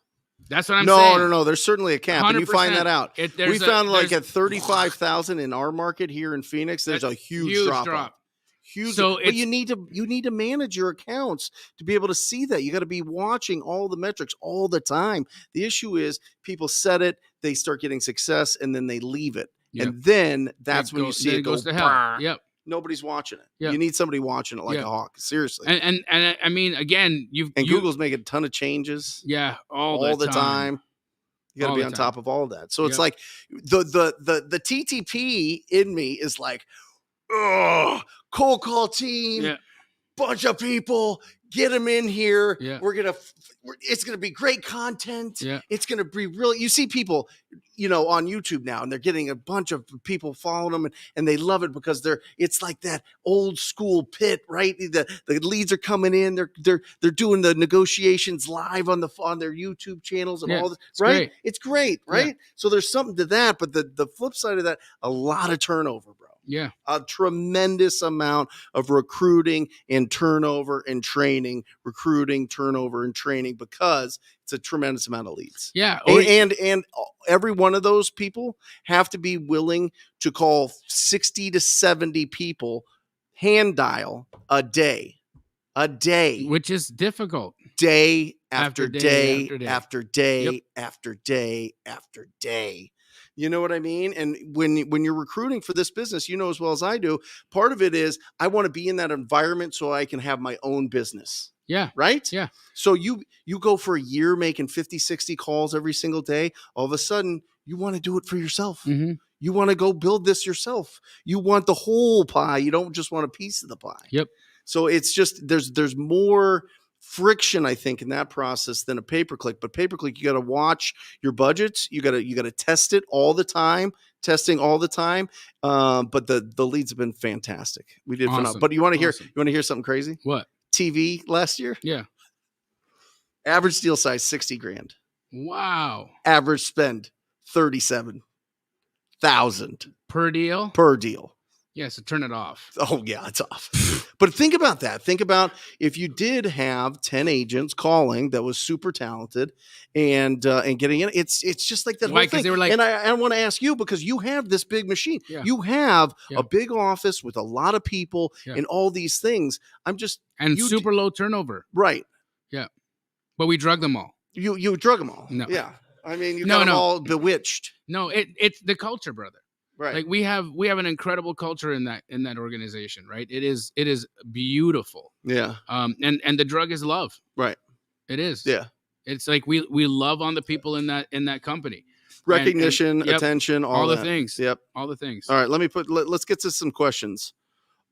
That's what I'm saying. No. There's certainly a cap, and you find that out. We found like at 35,000 in our market here in Phoenix. There's a huge drop. Huge. So but you need to manage your accounts to be able to see that. You got to be watching all the metrics all the time. The issue is people set it, they start getting success, and then they leave it, and then that's when you see it goes to hell. Yep. Nobody's watching it. Yep. You need somebody watching it like a hawk. Seriously. And I mean, again, Google's making a ton of changes. Yeah, all the time. You got to be on top of all of that. So it's like the TTP in me is like, oh, cold call team, bunch of people, get them in here. Yeah. It's going to be great content. Yeah. It's going to be really, you see people, on YouTube now, and they're getting a bunch of people following them, and they love it because it's like that old school pit, right? The leads are coming in. They're doing the negotiations live on their YouTube channels and all this, right? Great. It's great, right? Yeah. So there's something to that, but the flip side of that, a lot of turnover, bro. Yeah. A tremendous amount of recruiting and turnover and training, because it's a tremendous amount of leads. Yeah. And every one of those people have to be willing to call 60 to 70 people, hand dial a day, which is difficult. Day after day after day. after day Yep. after day after day. You know what I mean? And when you're recruiting for this business, as well as I do, part of it is I want to be in that environment so I can have my own business. Yeah. Right? Yeah. So you go for a year making 50, 60 calls every single day. All of a sudden, you want to do it for yourself. Mm-hmm. You want to go build this yourself. You want the whole pie. You don't just want a piece of the pie. Yep. So it's just there's more friction, I think, in that process than a pay-per-click. But pay-per-click, you got to watch your budgets. You got to test it all the time, But the leads have been fantastic. We did phenomenal. But you want to hear something crazy? What? TV last year? Yeah. Average deal size $60,000. Wow. Average spend $37,000 per deal. Yeah, so turn it off. Oh, yeah, it's off. But think about that. Think about if you did have 10 agents calling that was super talented and getting in. It's just like that whole thing. They were like, and I want to ask you, because you have this big machine. Yeah. You have a big office with a lot of people and all these things. Super low turnover. Right. Yeah. But we drug them all. You drug them all. No. Yeah. I mean, you got them all bewitched. No, it's the culture, brother. Right. Like we have an incredible culture in that organization, right? It is beautiful. Yeah. And the drug is love. Right. It is. Yeah. It's like we love on the people in that company. Recognition, attention, all the things. Yep. All the things. All right, let's get to some questions.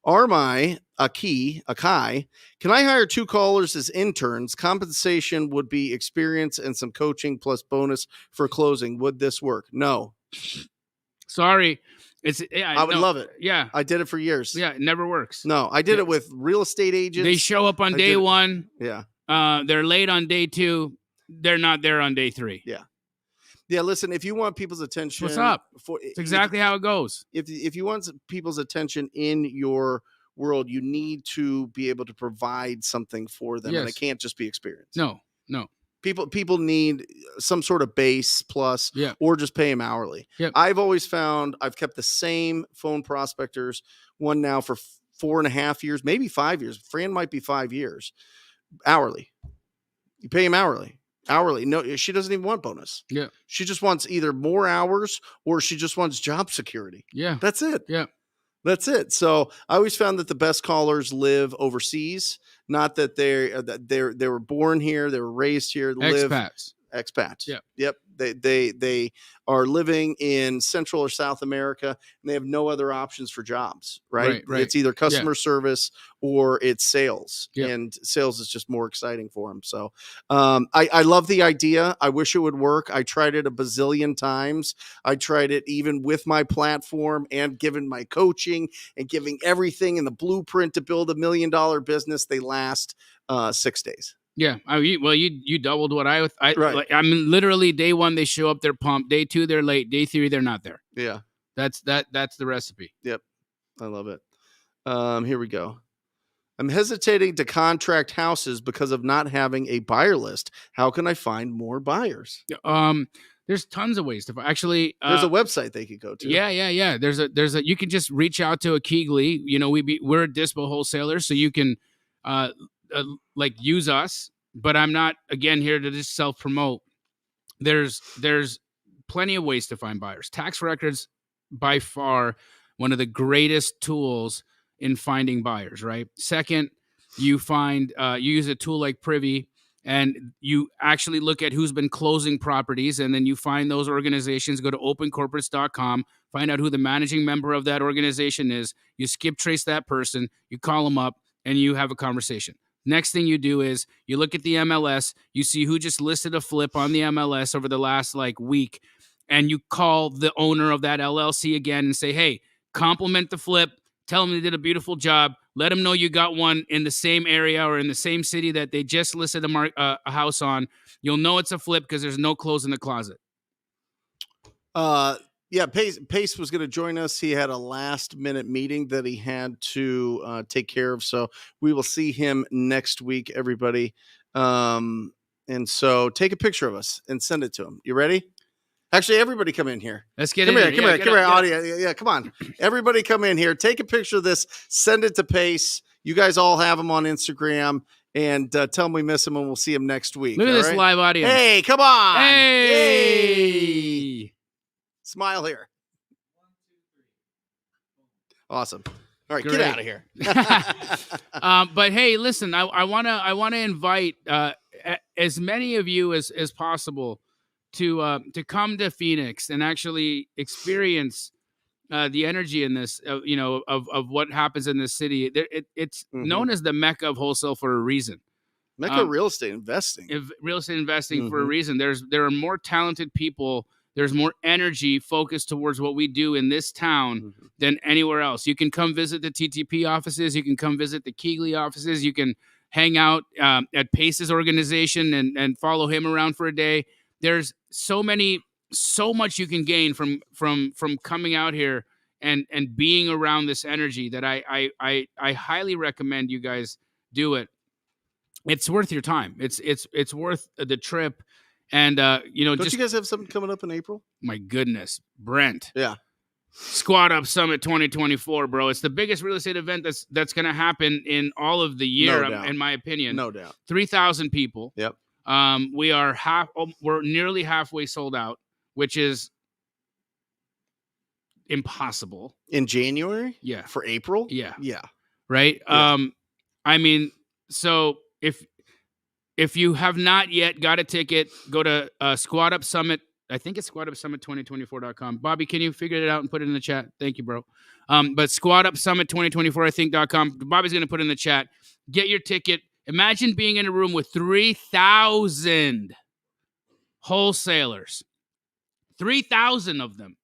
Armai Akai, can I hire 2 callers as interns? Compensation would be experience and some coaching plus bonus for closing. Would this work? No. Sorry. I would love it. Yeah. I did it for years. Yeah. It never works. No, I did it with real estate agents. They show up on day one. Yeah. They're late on day two. They're not there on day three. Yeah. Yeah. Listen, if you want people's attention, What's up? It's exactly how it goes. If you want people's attention in your world, you need to be able to provide something for them, and it can't just be experience. No. People need some sort of base plus, or just pay them hourly. Yep. I've always found I've kept the same phone prospectors, one now for 4.5 years, maybe 5 years. Fran might be 5 years, hourly. You pay him hourly. No, she doesn't even want bonus. Yeah. She just wants either more hours or she just wants job security. Yeah. That's it. Yeah. That's it. So I always found that the best callers live overseas. Not that they were born here, they were raised here. Expats. Yep. They are living in Central or South America, and they have no other options for jobs. Right. It's either customer service or it's sales, and sales is just more exciting for them. So I love the idea. I wish it would work. I tried it a bazillion times. I tried it even with my platform and given my coaching and giving everything in the blueprint to build $1 million business. They last 6 days. Yeah. You doubled what I like, I mean, literally day one, they show up, they're pumped. Day two, they're late. Day three, they're not there. Yeah. That's the recipe. Yep. I love it. Here we go. I'm hesitating to contract houses because of not having a buyer list. How can I find more buyers? There's tons of ways to actually. There's a website they could go to. Yeah. There's a. You can just reach out to a Keegley. You know, we're a dispo wholesaler, so you can, like use us. But I'm not here to just self promote. There's plenty of ways to find buyers. Tax records, by far, one of the greatest tools in finding buyers. Right. Second, you use a tool like Privy. And you actually look at who's been closing properties, and then you find those organizations. Go to opencorporates.com, find out who the managing member of that organization is. You skip trace that person, you call them up, and you have a conversation. Next thing you do is you look at the MLS, you see who just listed a flip on the MLS over the last week, and you call the owner of that LLC again and say, hey, compliment the flip, tell them they did a beautiful job. Let them know you got one in the same area or in the same city that they just listed a house on. You'll know it's a flip because there's no clothes in the closet. Yeah, Pace was going to join us. He had a last-minute meeting that he had to take care of, so we will see him next week, everybody. And so take a picture of us and send it to him. You ready? Actually, everybody come in here. Let's get come in. Come here, audio. Yeah, come on. Everybody come in here. Take a picture of this. Send it to Pace. You guys all have him on Instagram. And tell him we miss him, and we'll see him next week. Look at this live audience. Hey, come on. Hey. Smile here. Awesome. All right, Great. Get out of here. But hey, listen, I wanna invite as many of you as possible to come to Phoenix and actually experience the energy in this, of what happens in this city. It's known as the Mecca of wholesale for a reason. Mecca real estate investing. For a reason. There are more talented people. There's more energy focused towards what we do in this town than anywhere else. You can come visit the TTP offices. You can come visit the Keegley offices. You can hang out at Pace's organization and follow him around for a day. There's so much you can gain from coming out here and being around this energy that I highly recommend you guys do it. It's worth your time. It's worth the trip. And don't you guys have something coming up in April? My goodness, Brent. Yeah. Squad Up Summit 2024, bro. It's the biggest real estate event that's going to happen in all of the year, in my opinion. No doubt. 3,000 people. Yep. We're nearly halfway sold out, which is impossible. In January? Yeah. For April? Yeah. Yeah. Right? Yeah. I mean, so if you have not yet got a ticket, go to Squad Up Summit. I think it's squadupsummit2024.com. Bobby, can you figure it out and put it in the chat? Thank you, bro. But squadupsummit2024, I think.com. Bobby's going to put it in the chat. Get your ticket. Imagine being in a room with 3,000 wholesalers. 3,000 of them,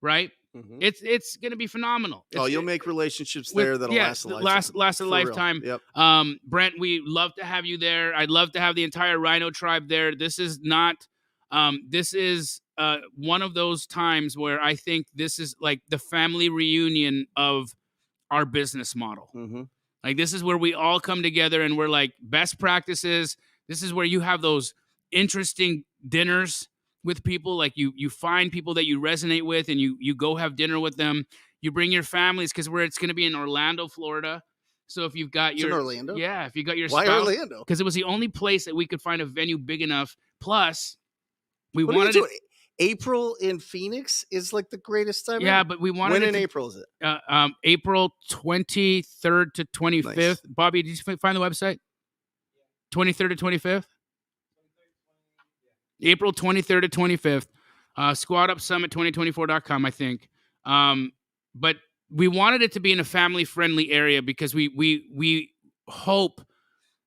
right? Mhm. It's going to be phenomenal. You'll make relationships there that'll last a lifetime. Last a For real. lifetime. Yep. Brent, we love to have you there. I'd love to have the entire Rhino tribe there. This is not. This is one of those times where I think this is like the family reunion of our business model. Mm-hmm. Like this is where we all come together and we're like best practices. This is where you have those interesting dinners with people. Like you find people that you resonate with and you go have dinner with them. You bring your families because it's going to be in Orlando, Florida. So if you've got in Orlando? Yeah, if you got your Why spouse, Orlando? Because it was the only place that we could find a venue big enough. Plus, we What wanted are you doing? April in Phoenix is like the greatest time. Yeah, ever. but we wanted When in April is it? April 23rd to 25th. Nice. Bobby, did you find the website? 23rd to 25th? April 23rd to 25th. Squad Up Summit 2024.com, I think. But we wanted it to be in a family-friendly area because we hope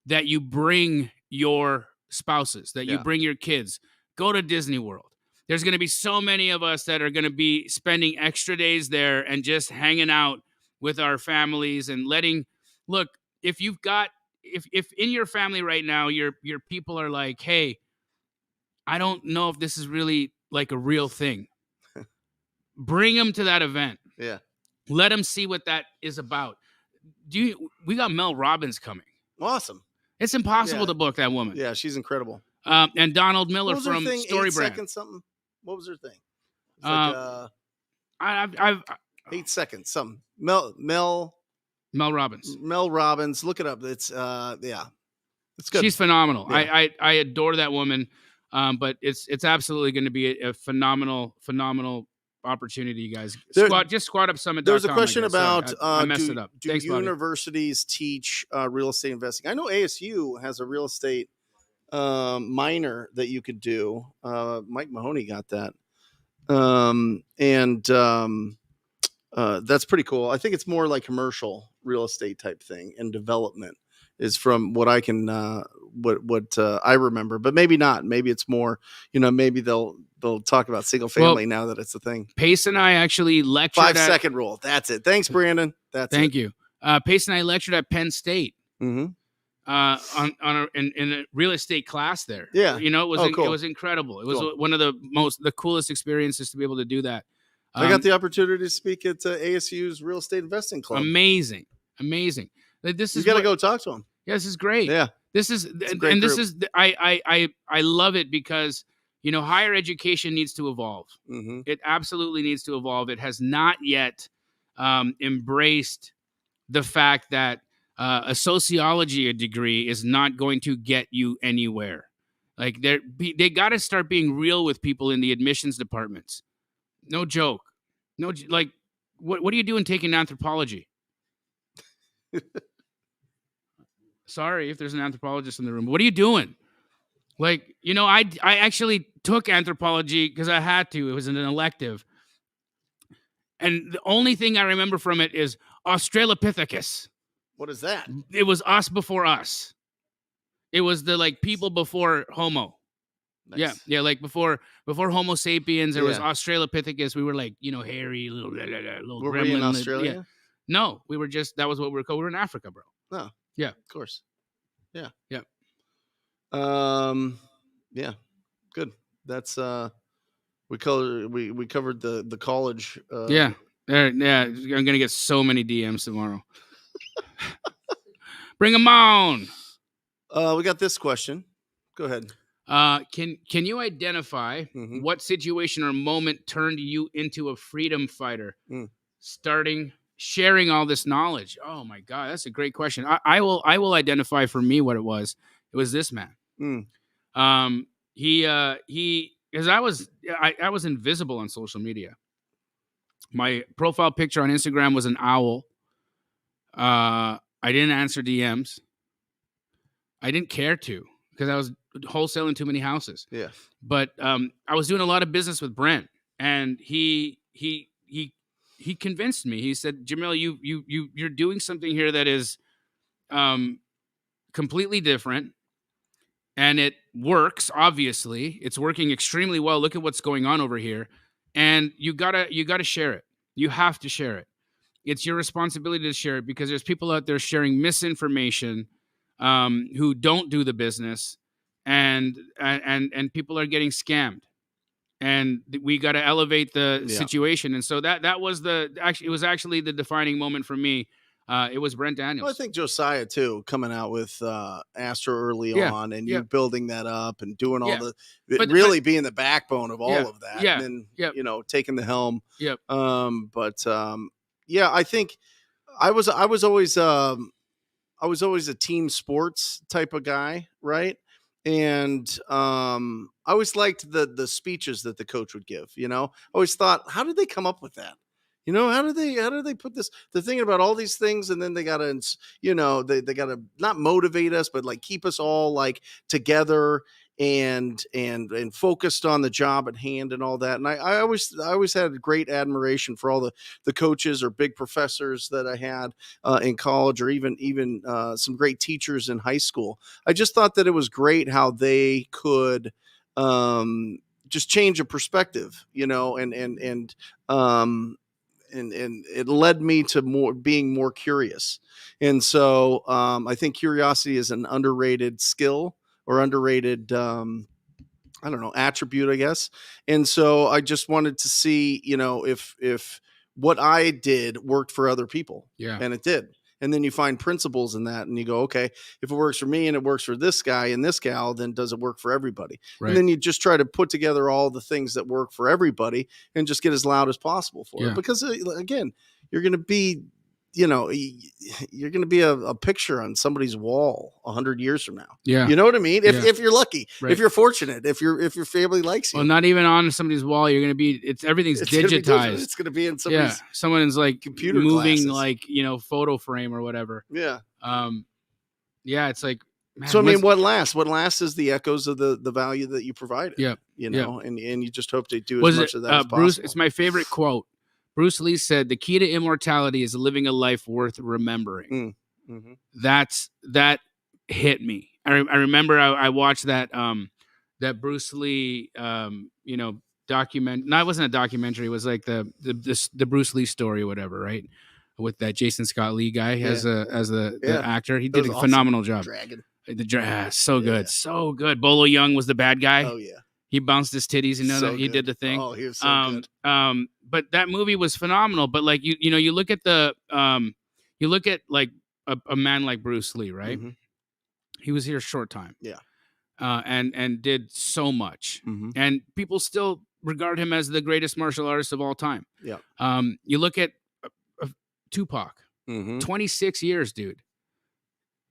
that you bring your spouses, that you bring your kids. Go to Disney World. There's going to be so many of us that are going to be spending extra days there and just hanging out with our families and look, if you've got, if in your family right now, your people are like, hey, I don't know if this is really like a real thing. Bring them to that event. Yeah. Let them see what that is about. We got Mel Robbins coming. Awesome. It's impossible to book that woman. Yeah, she's incredible. And Donald Miller what was from her thing? Story 8 Brand. seconds something. What was her thing? It's like I've 8 seconds something. Mel Robbins. Mel Robbins. Look it up. It's it's good. She's phenomenal. Yeah. I adore that woman. But it's absolutely going to be a phenomenal opportunity, you guys. Just Squad Up Summit. There's a question about I messed it up. Do Thanks, universities teach real estate investing? I know ASU has a real estate minor that you could do. Mike Mahoney got that. That's pretty cool. I think it's more like commercial real estate type thing and development is from what I can what I remember, but maybe not. Maybe it's more, maybe they'll talk about single family now that it's a thing. Pace and I actually lectured 5-second rule. That's it. Thanks, Brandon. Thank you. Pace and I lectured at Penn State. Mm-hmm. In a real estate class there. Yeah. It was cool. It was incredible. It was one of the coolest experiences to be able to do that. I got the opportunity to speak at ASU's Real Estate Investing Club. Amazing. This is you got to go talk to him. Yeah, this is great. Yeah. This is I love it because higher education needs to evolve. Mm-hmm. It absolutely needs to evolve. It has not yet embraced the fact that a sociology degree is not going to get you anywhere. Like they got to start being real with people in the admissions departments. No joke. Like what are you doing taking anthropology? Sorry if there's an anthropologist in the room. What are you doing? Like, I actually took anthropology because I had to. It was an elective. And the only thing I remember from it is Australopithecus. What is that? It was us before us. It was the people before Homo. Nice. Yeah, like before Homo sapiens, there was Australopithecus. We were hairy little Were gremlin. we in Australia? Yeah. No, we were that was what we were called. We were in Africa, bro. Oh, yeah, of course. Yeah. Yeah. Yeah. Good. That's we covered the college. Yeah. I'm gonna get so many DMs tomorrow. Bring them on. We got this question. Go ahead. Can you identify Mm-hmm. what situation or moment turned you into a freedom fighter? Sharing all this knowledge. Oh my God, that's a great question. I will identify for me what it was. It was this man. Because I was invisible on social media. My profile picture on Instagram was an owl. I didn't answer DMs. I didn't care to because I was wholesaling too many houses. Yeah. But I was doing a lot of business with Brent, and he convinced me. He said, "Jamil, you're doing something here that is completely different, and it works. Obviously, it's working extremely well. Look at what's going on over here, and you gotta share it." You have to share it. It's your responsibility to share it, because there's people out there sharing misinformation who don't do the business, and people are getting scammed. And we got to elevate the situation. And so that was it was actually the defining moment for me. It was Brent Daniels. Well, I think Josiah too, coming out with Astro early on, and you building that up and doing all the being the backbone of all of that, and then taking the helm. Yep. I think I was always a team sports type of guy, right? And I always liked the speeches that the coach would give. I always thought, how did they come up with that? How do they put this? They're thinking about all these things, and then they gotta, they gotta not motivate us, but like keep us all like together and focused on the job at hand and all that. And I always had great admiration for all the coaches or big professors that I had in college, or even some great teachers in high school. I just thought that it was great how they could just change a perspective, and it led me to being more curious. And so I think curiosity is an underrated skill, or underrated, attribute, I guess. And so I just wanted to see, if what I did worked for other people. Yeah. And it did. And then you find principles in that, and you go, okay, if it works for me and it works for this guy and this gal, then does it work for everybody? Right. And then you just try to put together all the things that work for everybody and just get as loud as possible for it. Because again, you're going to be, you're going to be a picture on somebody's wall 100 years from now. Yeah. You know what I mean? If you're lucky, right. If you're fortunate, if your family likes you. Well, not even on somebody's wall. You're going to be, everything's digitized. It's going to be in somebody's someone's like computer moving glasses. Photo frame or whatever. Yeah. It's like, man, so I mean, what lasts is the echoes of the value that you provided. Yeah. And you just hope they do as much of that as possible. Bruce, it's my favorite quote. Bruce Lee said, "The key to immortality is living a life worth remembering." Mm-hmm. That hit me. I remember I watched that Bruce Lee document. No, it wasn't a documentary. It was like the Bruce Lee story or whatever, right? With that Jason Scott Lee guy as the actor. He did a phenomenal job. Dragon. So good. So good. Bolo Young was the bad guy. Oh yeah. He bounced his titties and he did the thing. Oh, he was so good. But that movie was phenomenal. But like you look at like a man like Bruce Lee, right? Mm-hmm. He was here a short time. Yeah. And did so much. Mm-hmm. And people still regard him as the greatest martial artist of all time. Yeah. You look at Tupac. Mm-hmm. 26 years, dude.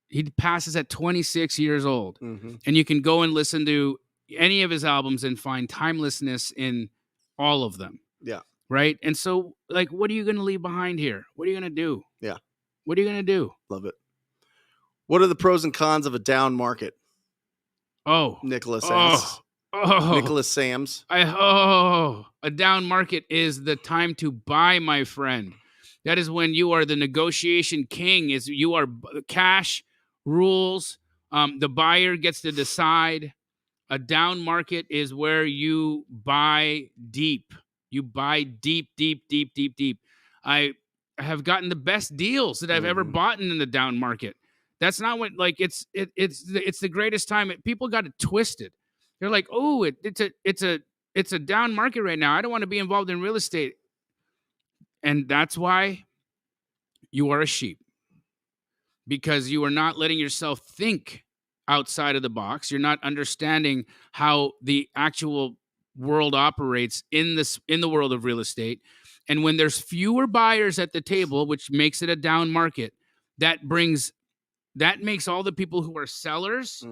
He passes at 26 years old. Mm-hmm. And you can go and listen to any of his albums and find timelessness in all of them. Yeah. Right. And so, like, what are you going to leave behind here? What are you going to do? Yeah. What are you going to do? Love it. What are the pros and cons of a down market? Oh, Nicholas asks. Nicholas Sams. A down market is the time to buy, my friend. That is when you are the negotiation king. You are cash rules. The buyer gets to decide. A down market is where you buy deep. You buy deep. I have gotten the best deals that I've ever bought in the down market. That's not what, like, it's the greatest time. People got it twisted. They're like, oh, it's a down market right now. I don't want to be involved in real estate. And that's why you are a sheep, because you are not letting yourself think outside of the box. You're not understanding how the actual world operates in the world of real estate. And when there's fewer buyers at the table, which makes it a down market, that makes all the people who are sellers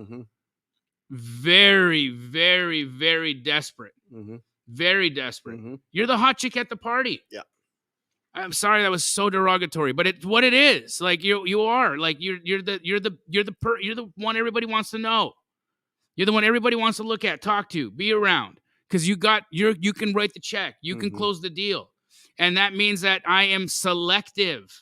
very, very, very desperate. Mm-hmm. Very desperate. Mm-hmm. You're the hot chick at the party. Yeah. I'm sorry that was so derogatory, but it's what it is. Like you are. Like you're the one everybody wants to know. You're the one everybody wants to look at, talk to, be around, because you can write the check, you can close the deal, and that means that I am selective.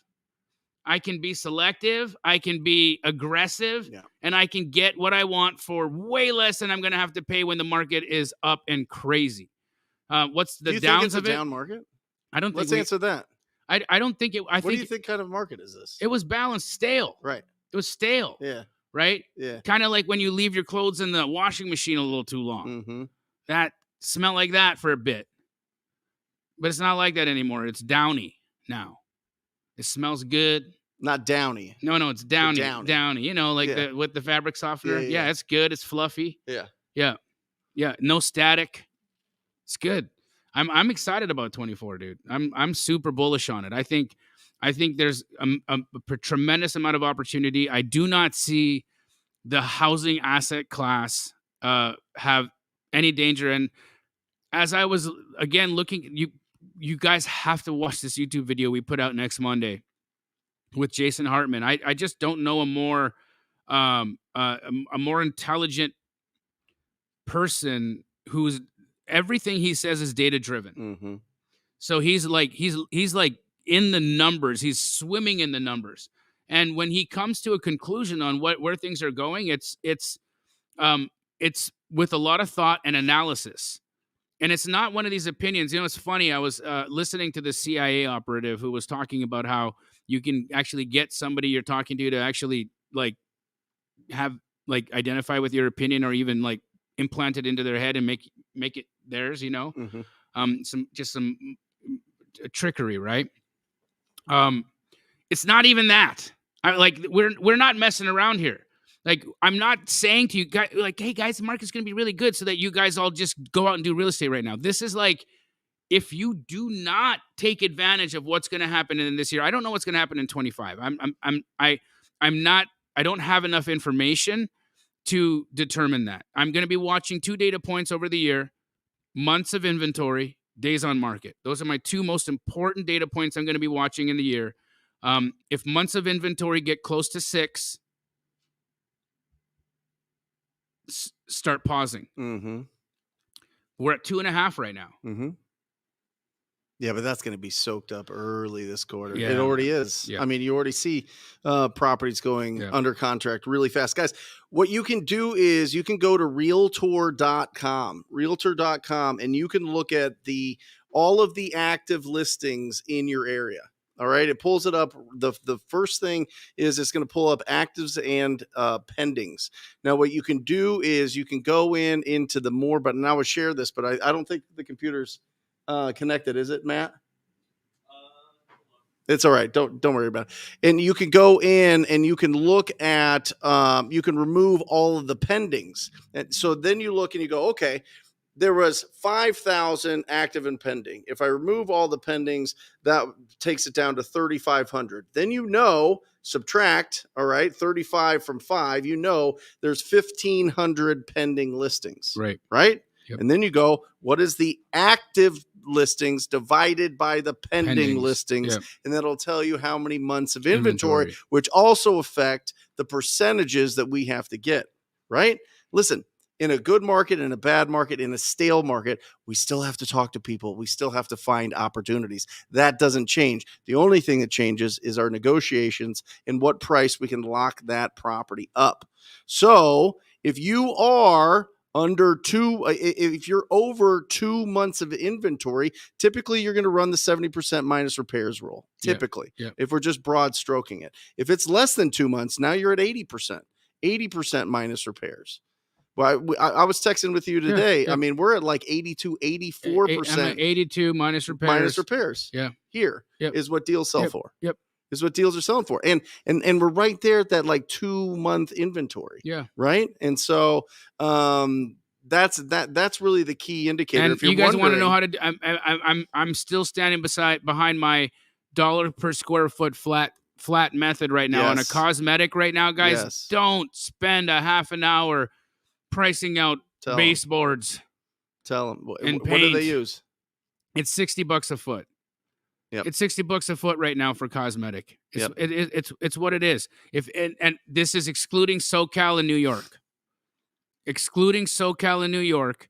I can be selective, I can be aggressive, and I can get what I want for way less than I'm going to have to pay when the market is up and crazy. What's the downs of it? Down market? I don't think Let's answer that. I don't think it. What do you think kind of market is this? It was balanced, stale. Right. It was stale. Yeah. Right. Yeah. Kind of like when you leave your clothes in the washing machine a little too long. Mm-hmm. That smelled like that for a bit. But it's not like that anymore. It's downy now. It smells good. Not downy. No, it's downy. Downy. Downy. You know, like Yeah. with the fabric softener. Yeah. It's good. It's fluffy. Yeah. Yeah. No static. It's good. I'm excited about 24, dude. I'm super bullish on it. I think there's a tremendous amount of opportunity. I do not see the housing asset class have any danger. And as I was again looking, you guys have to watch this YouTube video we put out next Monday with Jason Hartman. I just don't know a more intelligent person who's everything he says is data driven. Mm-hmm. So he's like in the numbers. He's swimming in the numbers. And when he comes to a conclusion on where things are going, it's with a lot of thought and analysis. And it's not one of these opinions. You know, it's funny. I was listening to the CIA operative who was talking about how you can actually get somebody you're talking to actually like have like identify with your opinion or even like implant it into their head and make it theirs, you know. Mm-hmm. Some trickery, right? It's not even that. We're not messing around here. Like, I'm not saying to you guys, like, hey guys, the market's going to be really good so that you guys all just go out and do real estate right now. This is like, if you do not take advantage of what's going to happen in this year, I don't know what's going to happen in 25. I don't have enough information to determine that. I'm going to be watching 2 data points over the year, months of inventory, days on market. Those are my 2 most important data points I'm going to be watching in the year. If months of inventory get close to 6, start pausing. Mm-hmm. We're at 2.5 right now. Mm-hmm. Yeah, but that's going to be soaked up early this quarter. Yeah. It already is. Yeah. I mean, you already see properties going under contract really fast. Guys, what you can do is you can go to realtor.com, and you can look at all of the active listings in your area. All right. It pulls it up. The first thing is it's going to pull up actives and pendings. Now, what you can do is you can go into the more, but now I will share this, but I don't think the computer's connected. Is it, Matt? It's all right. Don't worry about it. And you can go in and you can look at, you can remove all of the pendings. And so then you look and you go, okay, there was 5,000 active and pending. If I remove all the pendings, that takes it down to 3,500. Then subtract, all right, 35 from 5, there's 1,500 pending listings. Right? Yep. And then you go, what is the active listings divided by the pending listings? Yep. And that'll tell you how many months of inventory, which also affect the percentages that we have to get, right? Listen, in a good market, in a bad market, in a stale market, we still have to talk to people. We still have to find opportunities. That doesn't change. The only thing that changes is our negotiations and what price we can lock that property up. So if you are if you're over 2 months of inventory, typically you're going to run the 70% minus repairs rule. Typically, if we're just broad stroking it. If it's less than 2 months, now you're at 80% minus repairs. Well, I was texting with you today. I mean, we're at like 82, 84%. I'm at 82 minus repairs. Minus repairs. Yeah. Here is what deals sell for. Yep. Is what deals are selling for. And we're right there at that like 2 month inventory. Yeah. Right. And so that's really the key indicator. And if you guys want to know how to, I'm still standing behind my dollar per square foot flat method right now on a cosmetic right now, guys. Yes. Don't spend a half an hour pricing out baseboards. Tell them. What do they use? It's $60 a foot. Yep. It's $60 a foot right now for cosmetic. It's what it is. And this is excluding SoCal and New York. Excluding SoCal and New York,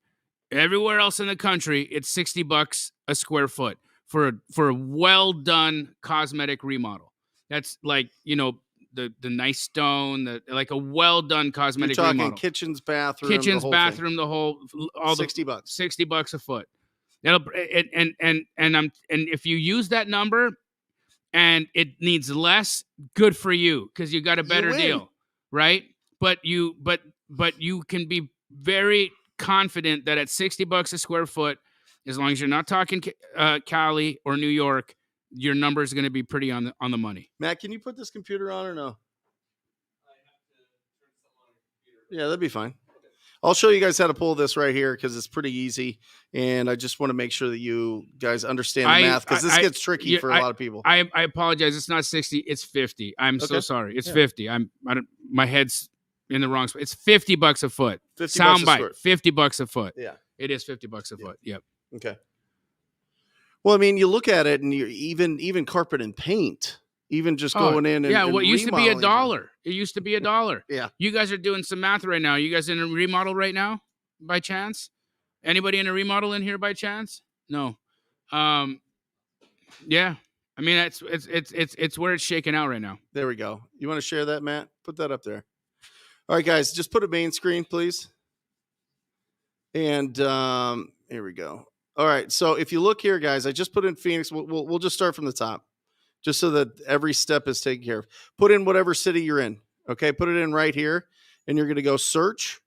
everywhere else in the country, it's $60 a square foot for a well done cosmetic remodel. That's like, the nice stone, like a well done cosmetic remodel. Kitchens, bathroom, the whole $60. $60 a foot. That'll and if you use that number and it needs less, good for you because you got a better deal, right? But you can be very confident that at $60 a square foot, as long as you're not talking Cali or New York, your number is going to be pretty on the money. Matt, can you put this computer on or no? Yeah, that'd be fine. I'll show you guys how to pull this right here because it's pretty easy, and I just want to make sure that you guys understand the math because this gets tricky for a lot of people. I apologize. It's not 60. It's 50. I'm so sorry. It's 50. My head's in the wrong spot. It's $50 a foot. Soundbite. $50 a foot. Yeah, it is $50 a foot. Yep. Okay. Well, I mean, you look at it, and you're even carpet and paint. Even just going in and what used to be $1. It used to be $1. Yeah. You guys are doing some math right now. You guys in a remodel right now, by chance? Anybody in a remodel in here by chance? No. Yeah. I mean, it's where it's shaking out right now. There we go. You want to share that, Matt? Put that up there. All right, guys, just put a main screen, please. And here we go. All right. So if you look here, guys, I just put in Phoenix. We'll just start from the top, just so that every step is taken care of. Put in whatever city you're in. Okay, put it in right here, and you're going to go search.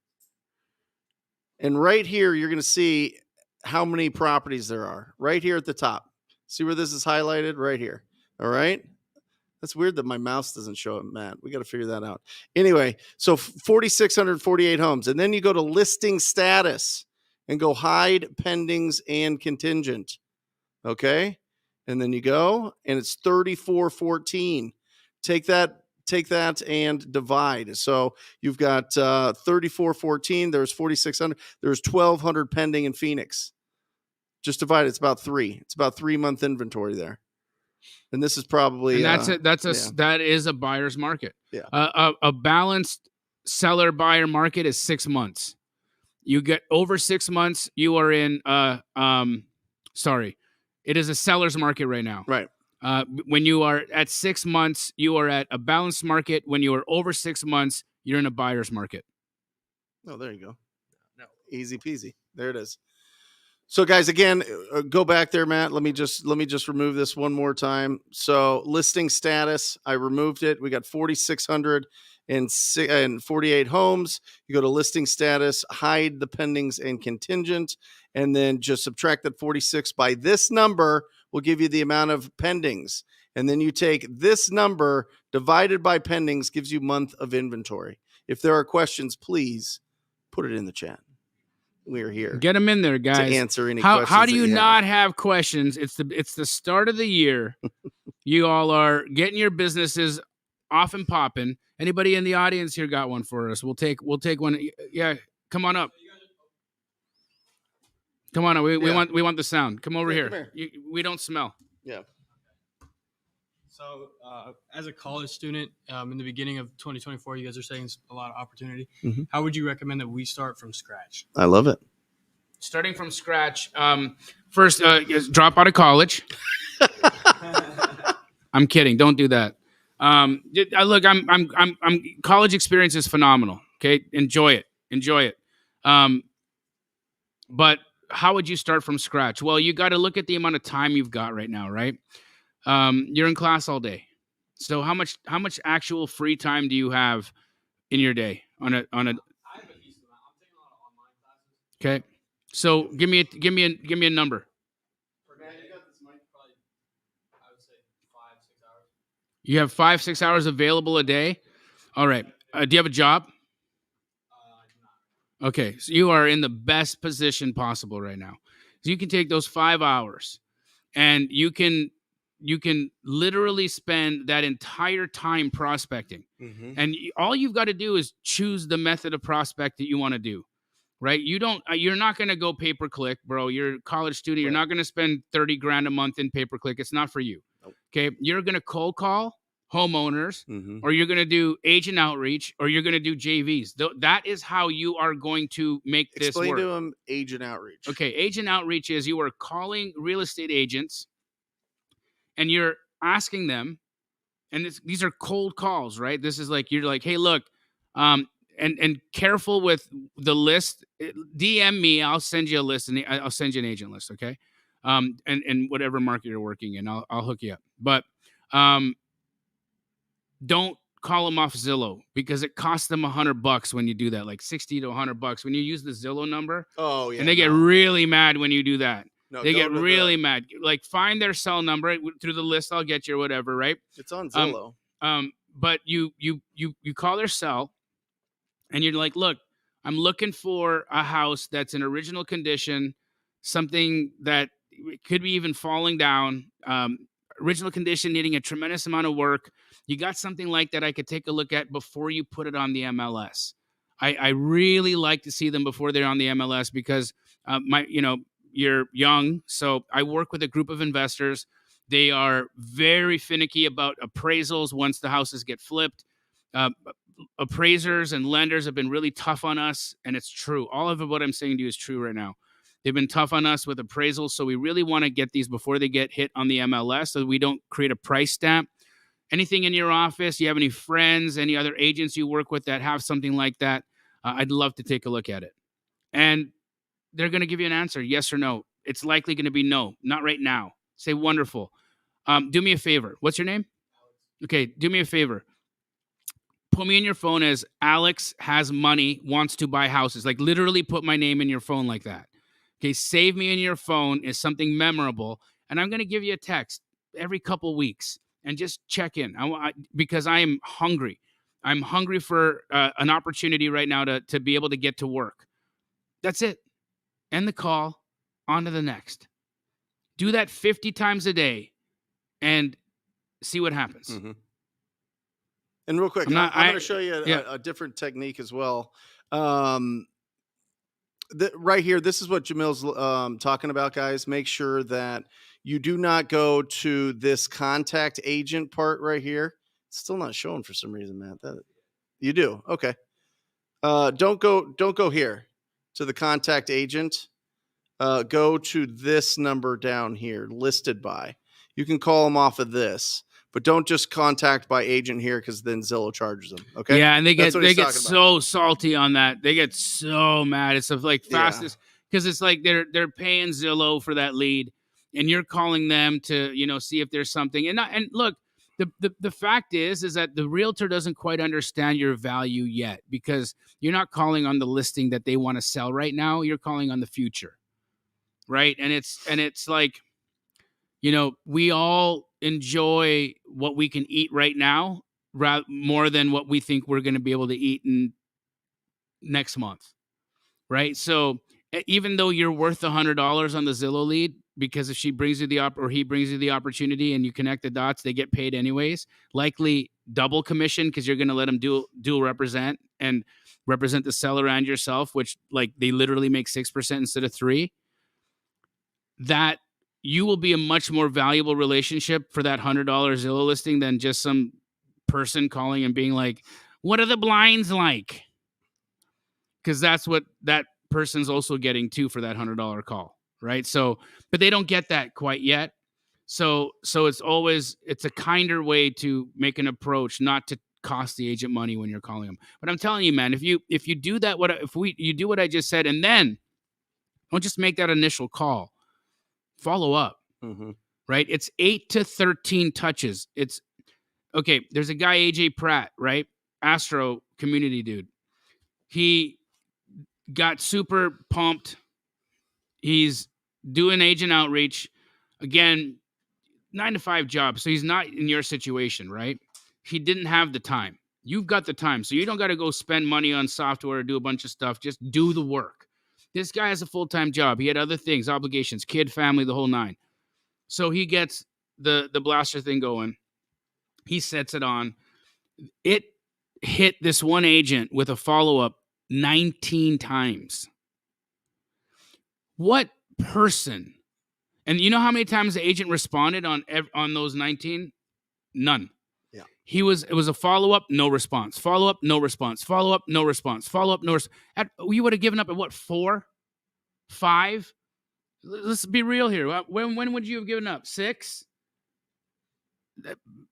And right here, you're going to see how many properties there are. Right here at the top. See where this is highlighted? Right here. All right? That's weird that my mouse doesn't show it, Matt. We got to figure that out. Anyway, so 4,648 homes. And then you go to listing status and go hide pendings and contingent. Okay? And then you go, and it's 3414. Take that and divide. So you've got 3414. There's 4,600. There's 1,200 pending in Phoenix. Just divide. It's about 3. It's about 3-month inventory there. And this is probably that is a buyer's market. Yeah. A balanced seller buyer market is 6 months. You get over 6 months, you are in it is a seller's market right now. Right. When you are at 6 months, you are at a balanced market. When you are over 6 months, you're in a buyer's market. Oh, there you go. No. Easy peasy. There it is. So, guys, again, go back there, Matt. Let me just remove this one more time. So, listing status, I removed it. We got 4,648 homes. You go to listing status, hide the pendings and contingent, and then just subtract that 46 by this number will give you the amount of pendings. And then you take this number divided by pendings gives you month of inventory. If there are questions, please put it in the chat. We're here. Get them in there, guys. To answer any questions. How do you not have questions? It's the start of the year. You all are getting your businesses off and popping. Anybody in the audience here got one for us? We'll take one. Yeah, come on up. Come on up. We want the sound. Come over here. We don't smell. Yeah. So, as a college student, in the beginning of 2024, you guys are saying a lot of opportunity. Mm-hmm. How would you recommend that we start from scratch? I love it. Starting from scratch. First, drop out of college. I'm kidding. Don't do that. Look, I'm college experience is phenomenal. Okay, enjoy it. But how would you start from scratch? Well, you got to look at the amount of time you've got right now, right? You're in class all day. So how much actual free time do you have in your day on a? I have a decent amount. I'm taking a lot of online classes. Okay. So give me a number. For me, you got this mic probably, I would say 5-6 hours. You have 5-6 hours available a day. All right. Do you have a job? I do not. Okay. So you are in the best position possible right now. So you can take those 5 hours, and you can literally spend that entire time prospecting. Mm-hmm. And all you've got to do is choose the method of prospect that you want to do, right? You're not going to go pay-per-click, bro. You're a college student. Right. You're not going to spend $30,000 a month in pay-per-click. It's not for you. Nope. Okay. You're going to cold call homeowners, mm-hmm. or you're going to do agent outreach, or you're going to do JVs. That is how you are going to make this work. Explain to them agent outreach. Okay. Agent outreach is you are calling real estate agents, and you're asking them, and these are cold calls, right? This is like, you're like, hey, look, and careful with the list. DM me. I'll send you a list, and I'll send you an agent list. Okay. And whatever market you're working in, I'll hook you up. But don't call them off Zillow, because it costs them $100 when you do that, like 60 to $100 when you use the Zillow number. Oh yeah. And they get really mad when you do that. No, They go get to really mad. Like, find their cell number through the list I'll get you or whatever, right? It's on Zillow. But you call their cell, and you're like, look, I'm looking for a house that's in original condition, something that could be even falling down, original condition, needing a tremendous amount of work. You got something like that I could take a look at before you put it on the MLS. I really like to see them before they're on the MLS, because you're young. So I work with a group of investors. They are very finicky about appraisals once the houses get flipped. Appraisers and lenders have been really tough on us, and it's true. All of what I'm saying to you is true right now. They've been tough on us with appraisals, so we really want to get these before they get hit on the MLS, so we don't create a price stamp. Anything in your office, you have any friends, any other agents you work with that have something like that, I'd love to take a look at it. And they're going to give you an answer, yes or no. It's likely going to be no, not right now. Say, wonderful. Do me a favor. What's your name? Okay, do me a favor. Put me in your phone as Alex has money, wants to buy houses. Like, literally put my name in your phone like that. Okay, save me in your phone as something memorable, and I'm going to give you a text every couple weeks and just check in. Because I am hungry. I'm hungry for an opportunity right now to be able to get to work. That's it. End the call. On to the next. Do that 50 times a day and see what happens. Mm-hmm. And real quick, I'm going to show you a different technique as well. Right here, this is what Jamil's talking about, guys. Make sure that you do not go to this contact agent part right here. It's still not showing for some reason, Matt. You do. Okay. Don't go here to the contact agent. Go to this number down here, listed by. You can call them off of this, but don't just contact by agent here, because then Zillow charges them. Okay. Yeah, and they get so salty on that. They get so mad. It's like fastest, because it's like they're paying Zillow for that lead, and you're calling them to see if there's something. And look, the fact is that the realtor doesn't quite understand your value yet, because you're not calling on the listing that they want to sell right now. You're calling on the future, right? And it's like, we all enjoy what we can eat right now more than what we think we're going to be able to eat in next month, right? So even though you're worth $100 on the Zillow lead, because if she brings you he brings you the opportunity and you connect the dots, they get paid anyways, likely double commission, because you're going to let them dual represent and represent the seller and yourself, which, like, they literally make 6% instead of 3%. That you will be a much more valuable relationship for that $100 Zillow listing than just some person calling and being like, what are the blinds like? Because that's what that person's also getting too for that $100 call, right? So, but they don't get that quite yet. So it's a kinder way to make an approach, not to cost the agent money when you're calling them. But I'm telling you, man, if you do that, you do what I just said, and then don't just make that initial call. Follow up, right? It's 8 to 13 touches. It's okay. There's a guy, AJ Pratt, right? Astro community dude. He got super pumped. He's doing agent outreach. Again, 9-to-5 job. So he's not in your situation, right? He didn't have the time. You've got the time. So you don't got to go spend money on software or do a bunch of stuff. Just do the work. This guy has a full-time job. He had other things, obligations, kid, family, the whole nine. So he gets the blaster thing going. He sets it on. It hit this one agent with a follow-up 19 times. What person? And you know how many times the agent responded on those 19? None. Yeah. It was a follow-up, no response. Follow-up, no response. Follow-up, no response. Follow-up, no response. You would have given up at what, 4? 5? Let's be real here. When would you have given up? 6?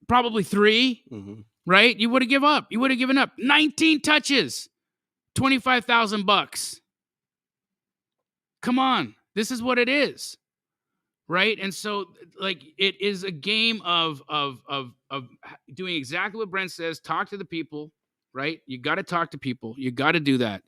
Probably 3, right? You would have given up. You would have given up. 19 touches, $25,000. Come on, this is what it is, right? And so, like, it is a game of doing exactly what Brent says. Talk to the people, right? You got to talk to people. You got to do that,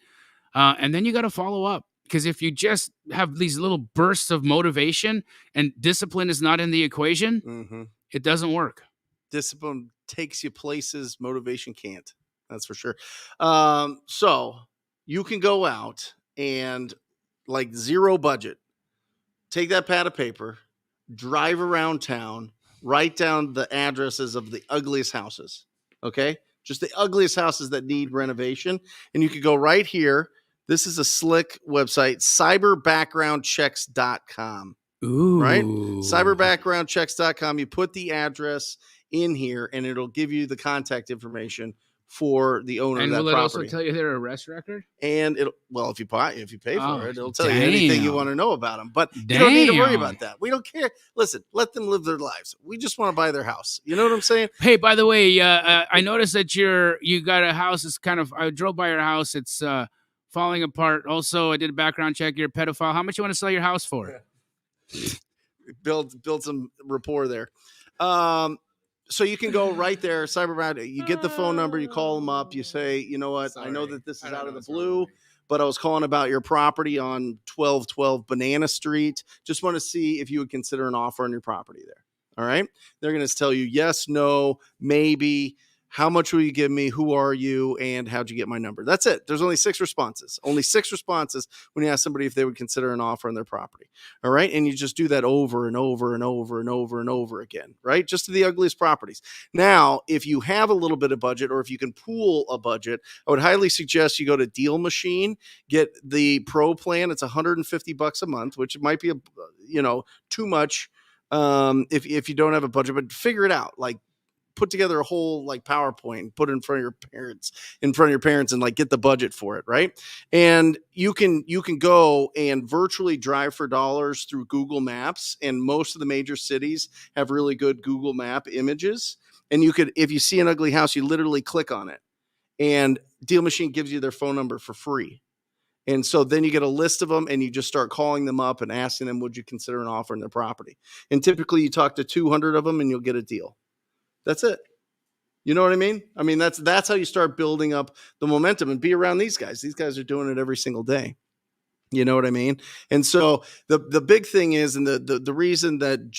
and then you got to follow up. Because if you just have these little bursts of motivation and discipline is not in the equation, it doesn't work. Discipline takes you places motivation can't. That's for sure. So you can go out and, like, zero budget, take that pad of paper, drive around town, write down the addresses of the ugliest houses. Okay. Just the ugliest houses that need renovation. And you could go right here. This is a slick website, cyberbackgroundchecks.com. Ooh. Right? Cyberbackgroundchecks.com. You put the address in here and it'll give you the contact information for the owner And of that will it property. also tell you their arrest record? And if you pay Oh, for it, it'll tell you anything you damn. want to know about them. But you don't need to worry Damn. about that. We don't care. Listen, let them live their lives. We just want to buy their house. You know what I'm saying? Hey, by the way, I noticed that you got a house that's kind of. I drove by your house. It's falling apart. Also, I did a background check. You're a pedophile. How much you want to sell your house for? Build some rapport there. So you can go right there, Cyberbound. You get the phone number, you call them up, you say, you know what, I know that this is out of the blue, but I was calling about your property on 1212 Banana Street. Just want to see if you would consider an offer on your property there. All right. They're going to tell you yes, no, maybe. How much will you give me? Who are you? And how'd you get my number? That's it. There's only 6 responses. Only 6 responses when you ask somebody if they would consider an offer on their property. All right. And you just do that over and over and over and over and over again, right? Just to the ugliest properties. Now, if you have a little bit of budget or if you can pool a budget, I would highly suggest you go to Deal Machine, get the pro plan. It's $150 a month, which might be too much if you don't have a budget, but figure it out. Like, put together a whole like PowerPoint and put it in front of your parents and like get the budget for it. Right. And you can go and virtually drive for dollars through Google Maps. And most of the major cities have really good Google Map images. And you could, if you see an ugly house, you literally click on it and Deal Machine gives you their phone number for free. And so then you get a list of them and you just start calling them up and asking them, would you consider an offer on their property? And typically you talk to 200 of them and you'll get a deal. That's it. You know what I mean? I mean, that's how you start building up the momentum and be around these guys. These guys are doing it every single day. You know what I mean? And so the big thing is, and the reason that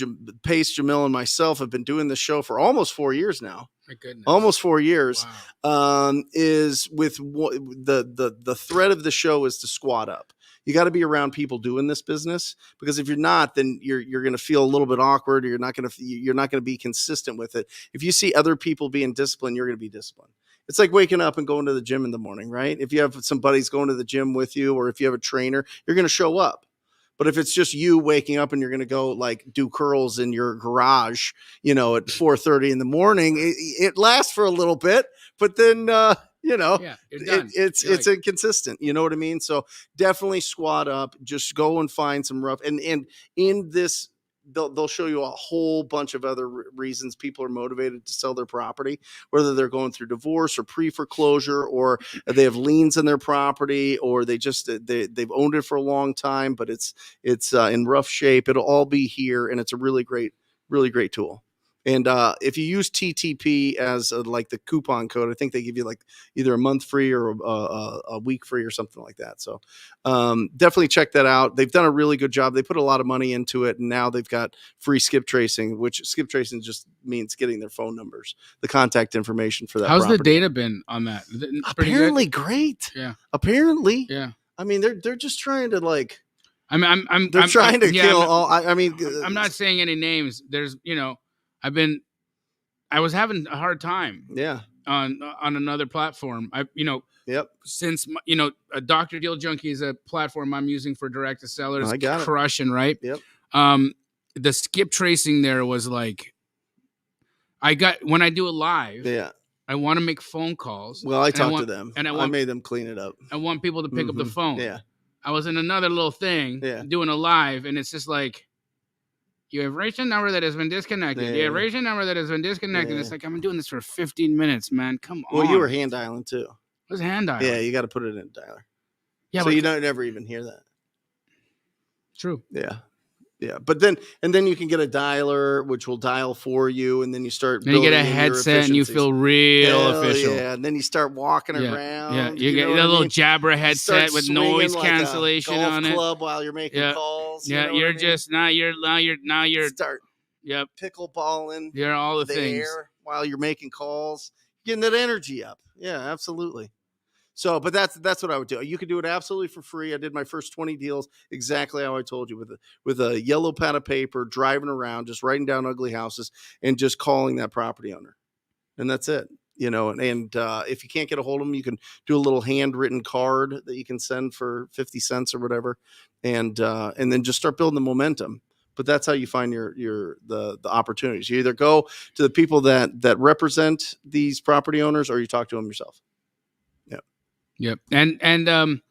Pace, Jamil, and myself have been doing this show for almost 4 years now. My goodness. Almost 4 years. Wow. Is with the thread of the show is to squat up. You got to be around people doing this business, because if you're not, then you're going to feel a little bit awkward. Or you're not going to be consistent with it. If you see other people being disciplined, you're going to be disciplined. It's like waking up and going to the gym in the morning, right? If you have some buddies going to the gym with you, or if you have a trainer, you're going to show up. But if it's just you waking up and you're going to go like do curls in your garage, at 4:30 in the morning, it lasts for a little bit, but then, it's inconsistent. You know what I mean? So definitely squat up, just go and find some rough. And in this, they'll show you a whole bunch of other reasons people are motivated to sell their property, whether they're going through divorce or pre-foreclosure, or they have liens on their property, or they've owned it for a long time, but it's in rough shape. It'll all be here. And it's a really great tool. And if you use TTP as like the coupon code, I think they give you like either a month free or a week free or something like that. So definitely check that out. They've done a really good job. They put a lot of money into it, and now they've got free skip tracing, which skip tracing just means getting their phone numbers, the contact information for that. How's property. the data been on that? Apparently great. Yeah. Apparently. Yeah. I mean, they're just trying to like. I'm trying to kill all. I'm not saying any names. There's, I was having a hard time. Yeah. On another platform. Yep. Since a Dr. Deal Junkie is a platform I'm using for direct to sellers. I got crushing, right? Yep. The skip tracing there was like, when I do it live. Yeah. I want to make phone calls. Well, I talked to them and I made them clean it up. I want people to pick up the phone. Yeah. I was in another little thing doing a live, and it's just like, you have reached a number that has been disconnected. Yeah. You have reached a number that has been disconnected. Yeah. It's like, I'm doing this for 15 minutes, man. Come on. Well, you were hand dialing too. What's hand dialing? Yeah, you got to put it in a dialer. Yeah, so but you don't never even hear that. True. Yeah. Yeah. But then you can get a dialer, which will dial for you. And then you start Then you get building a in your headset and you efficiencies. feel real Hell official. yeah. And then you start walking Yeah. around. You get know a what I little mean? Jabra You headset start with swinging noise like a cancellation golf on it. club while you're making calls. Yeah, you know you're what I mean? just now you're Start yep. pickleballing You're all the the things. air while you're making calls, getting that energy up. Yeah, absolutely. So, but that's what I would do. You could do it absolutely for free. I did my first 20 deals exactly how I told you, with a yellow pad of paper, driving around, just writing down ugly houses and just calling that property owner. And that's it. And if you can't get a hold of them, you can do a little handwritten card that you can send for 50 cents or whatever. And then just start building the momentum. But that's how you find the opportunities. You either go to the people that represent these property owners, or you talk to them yourself. Yep. And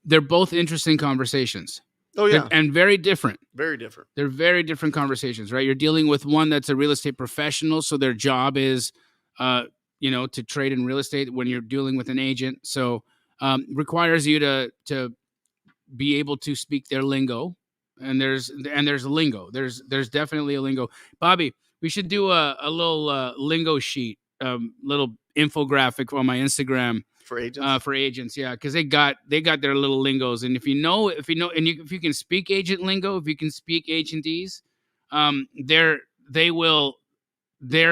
they're both interesting conversations. Oh yeah. And very different. Very different. They're very different conversations, right? You're dealing with one that's a real estate professional, so their job is to trade in real estate. When you're dealing with an agent, so requires you to be able to speak their lingo. And there's lingo. There's definitely a lingo. Bobby, we should do a little lingo sheet, little infographic on my Instagram for agents. For agents, yeah, because they got their little lingos, and if you know, if you can speak agent lingo, if you can speak agentese, they're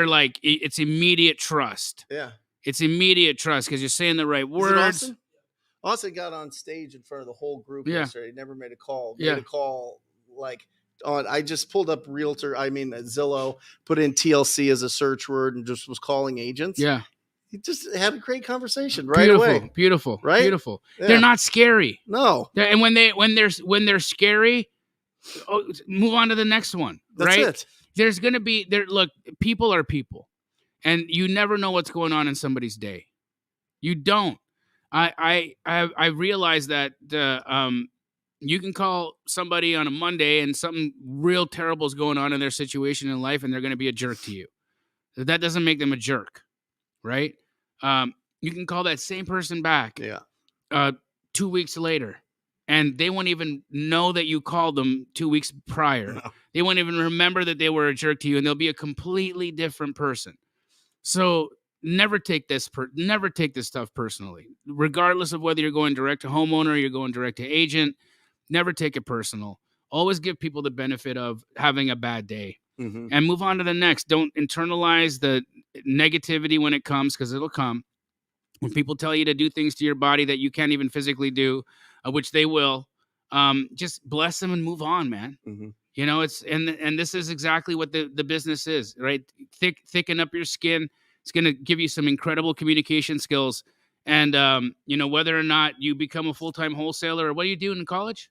like, it's immediate trust. Yeah, it's immediate trust because you're saying the right words. Austin got on stage in front of the whole group yesterday. He never made a call. Made a call like on. I just pulled up Zillow, put in TLC as a search word, and just was calling agents. Yeah. He just had a great conversation right away. Beautiful, right? Beautiful. Yeah. They're not scary. No. And when they're scary, move on to the next one. That's right? it. There's gonna be there. Look, people are people, and you never know what's going on in somebody's day. You don't. I realize that you can call somebody on a Monday and something real terrible is going on in their situation in life, and they're going to be a jerk to you. That doesn't make them a jerk, right? You can call that same person back 2 weeks later, and they won't even know that you called them 2 weeks prior. No. They won't even remember that they were a jerk to you, and they'll be a completely different person. So never take this stuff personally, regardless of whether you're going direct to homeowner or you're going direct to agent. Never take it personal. Always give people the benefit of having a bad day and move on to the next. Don't internalize the negativity when it comes, because it'll come. When people tell you to do things to your body that you can't even physically do, which they will, just bless them and move on, man. It's and this is exactly what the business is, right? Thicken up your skin. It's going to give you some incredible communication skills. And, whether or not you become a full-time wholesaler, or what do you do in college?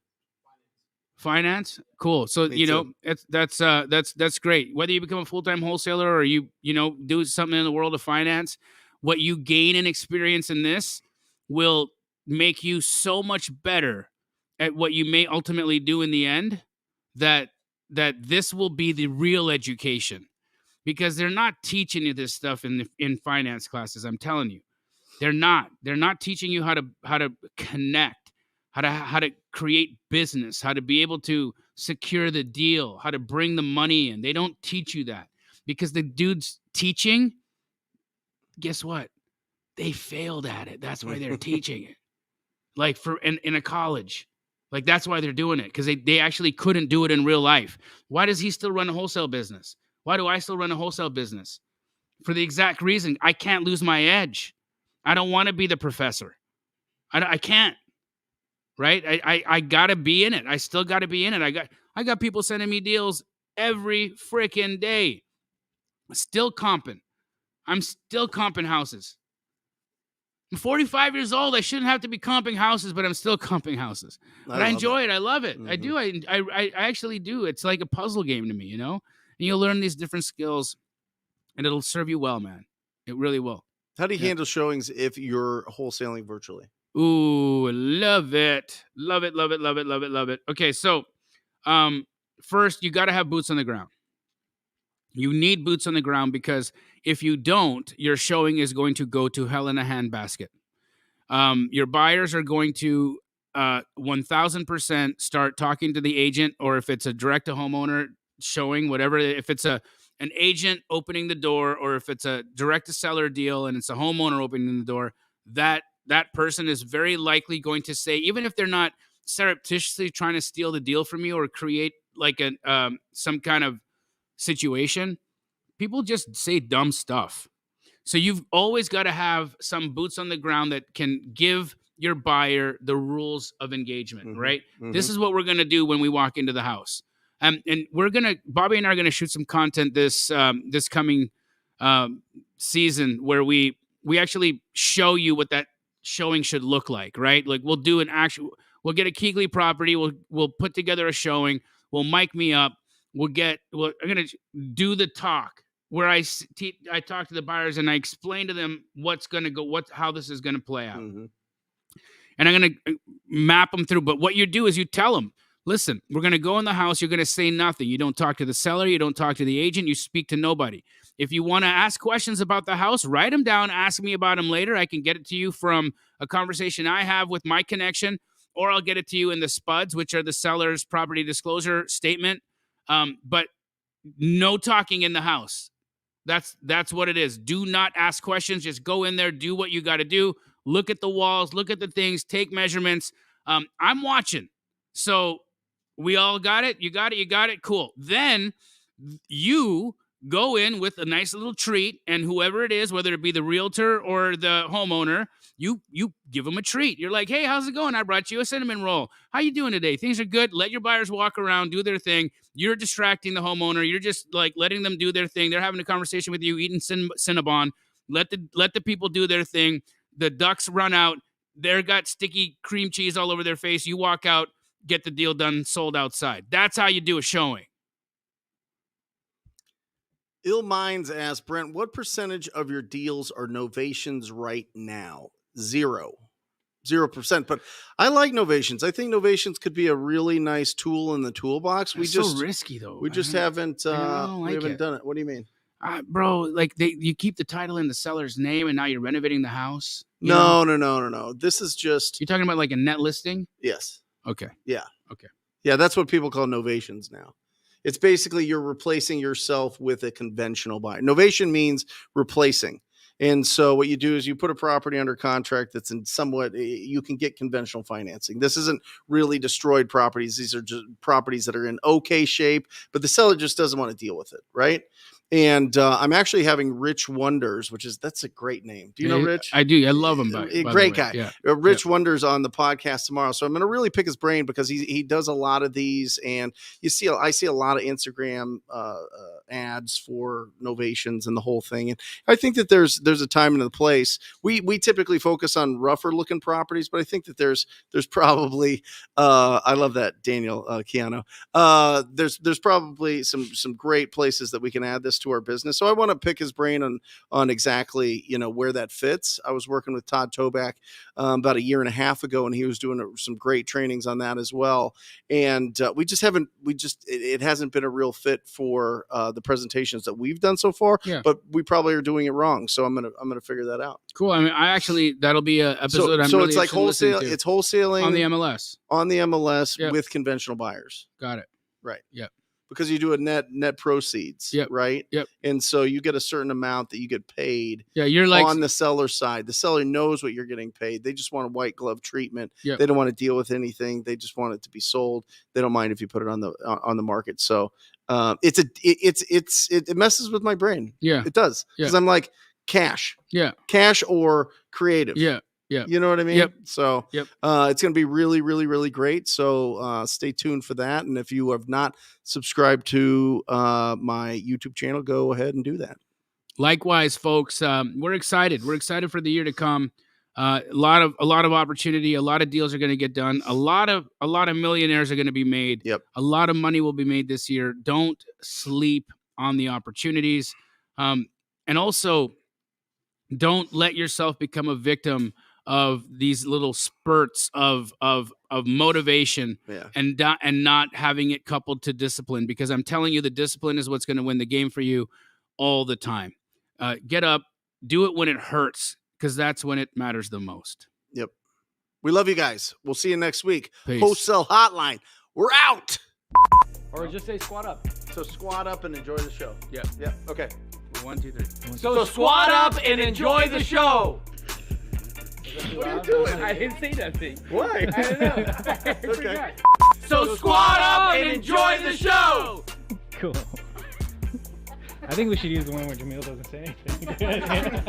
Finance. Cool. So, that's great. Whether you become a full-time wholesaler or you do something in the world of finance, what you gain and experience in this will make you so much better at what you may ultimately do in the end, that this will be the real education. Because they're not teaching you this stuff in finance classes. I'm telling you, they're not. They're not teaching you how to connect, how to create business, how to be able to secure the deal, how to bring the money in. They don't teach you that, because the dudes teaching, guess what? They failed at it. That's why they're teaching it. Like in a college. Like, that's why they're doing it, because they actually couldn't do it in real life. Why does he still run a wholesale business? Why do I still run a wholesale business? For the exact reason, I can't lose my edge. I don't want to be the professor. I can't, right? I got to be in it. I still got to be in it. I got people sending me deals every freaking day. Still comping. I'm still comping houses. I'm 45 years old. I shouldn't have to be comping houses, but I'm still comping houses. But I enjoy it. I love it. I do. I actually do. It's like a puzzle game to me, And you'll learn these different skills, and it'll serve you well, man. It really will. How do you handle showings if you're wholesaling virtually? Ooh, love it. Love it, love it, love it, love it, love it. Okay, so first, you got to have boots on the ground. You need boots on the ground, because if you don't, your showing is going to go to hell in a handbasket. Your buyers are going to 1000% start talking to the agent, or if it's a direct to homeowner showing, whatever, if it's an agent opening the door, or if it's a direct to seller deal and it's a homeowner opening the door, that person is very likely going to say, even if they're not surreptitiously trying to steal the deal from you or create like some kind of situation, people just say dumb stuff. So you've always got to have some boots on the ground that can give your buyer the rules of engagement, right? This is what we're going to do when we walk into the house. And Bobby and I are going to shoot some content this coming season where we actually show you what that showing should look like, right? Like we'll do we'll get a Keegley property. We'll put together a showing. We'll mic me up. I'm going to do the talk where I talk to the buyers and I explain to them how this is going to play out. And I'm going to map them through. But what you do is you tell them, listen, we're going to go in the house. You're going to say nothing. You don't talk to the seller. You don't talk to the agent. You speak to nobody. If you want to ask questions about the house, write them down. Ask me about them later. I can get it to you from a conversation I have with my connection, or I'll get it to you in the SPUDs, which are the seller's property disclosure statement. But no talking in the house. That's what it is. Do not ask questions. Just go in there, do what you got to do. Look at the walls, look at the things, take measurements. I'm watching. So we all got it. You got it. Cool. Then you go in with a nice little treat, and whoever it is, whether it be the realtor or the homeowner, you give them a treat. You're like, hey, how's it going? I brought you a cinnamon roll. How you doing today? Things are good. Let your buyers walk around, do their thing. You're distracting the homeowner. You're just like letting them do their thing. They're having a conversation with you, eating Cinnabon. Let the people do their thing. The ducks run out. They're got sticky cream cheese all over their face. You walk out, get the deal done, sold outside. That's how you do a showing. Ill Minds asks, Brent, what percentage of your deals are novations right now? 0%. But I like novations. I think novations could be a really nice tool in the toolbox. It's so risky though. We just haven't done it. What do you mean? Bro, like you keep the title in the seller's name and now you're renovating the house? No. This is just... You're talking about like a net listing? Yes. Okay. Yeah. Okay. Yeah, that's what people call novations now. It's basically you're replacing yourself with a conventional buyer. Novation means replacing. And so what you do is you put a property under contract that's in somewhat, you can get conventional financing. This isn't really destroyed properties. These are just properties that are in okay shape, but the seller just doesn't want to deal with it, right? And I'm actually having Rich Wonders, that's a great name. Do you know Rich? I do. I love him. Great guy. Yeah. Rich Wonders on the podcast tomorrow. So I'm going to really pick his brain because he does a lot of these. And I see a lot of Instagram ads for novations and the whole thing. And I think that there's a time and a place. We typically focus on rougher looking properties, but I think that there's probably I love that, Daniel Keanu. There's probably some great places that we can add this to our business. So I want to pick his brain on exactly, where that fits. I was working with Todd Toback about a year and a half ago, and he was doing some great trainings on that as well. And it hasn't been a real fit for the presentations that we've done so far, but we probably are doing it wrong. So I'm going to figure that out. Cool. I mean, that'll be an episode. So it's like wholesale. It's wholesaling on the MLS with conventional buyers. Got it. Right. Yep. Because you do a net proceeds, right? Yep. And so you get a certain amount that you get paid. Yeah, you're like on the seller side. The seller knows what you're getting paid. They just want a white glove treatment. Yep. They don't want to deal with anything. They just want it to be sold. They don't mind if you put it on the market. So it messes with my brain. Yeah, it does. Because I'm like cash. Yeah, cash or creative. Yeah. Yeah. You know what I mean? Yep. So it's going to be really, really, really great. So stay tuned for that. And if you have not subscribed to my YouTube channel, go ahead and do that. Likewise, folks, we're excited. We're excited for the year to come. A lot of opportunity. A lot of deals are going to get done. A lot of millionaires are going to be made. Yep. A lot of money will be made this year. Don't sleep on the opportunities. And also, don't let yourself become a victim of these little spurts of motivation and not having it coupled to discipline, because I'm telling you, the discipline is what's going to win the game for you all the time. Get up, do it when it hurts, because that's when it matters the most. Yep. We love you guys. We'll see you next week. Peace. Wholesale Hotline. We're out. Or just say squat up. So squat up and enjoy the show. Yep. Yep. Okay. 1, 2, 3. So squat up and enjoy the show. What are you doing? I didn't say nothing. Why? I don't know. Okay. So squat up and enjoy the show. Cool. I think we should use the one where Jamil doesn't say anything.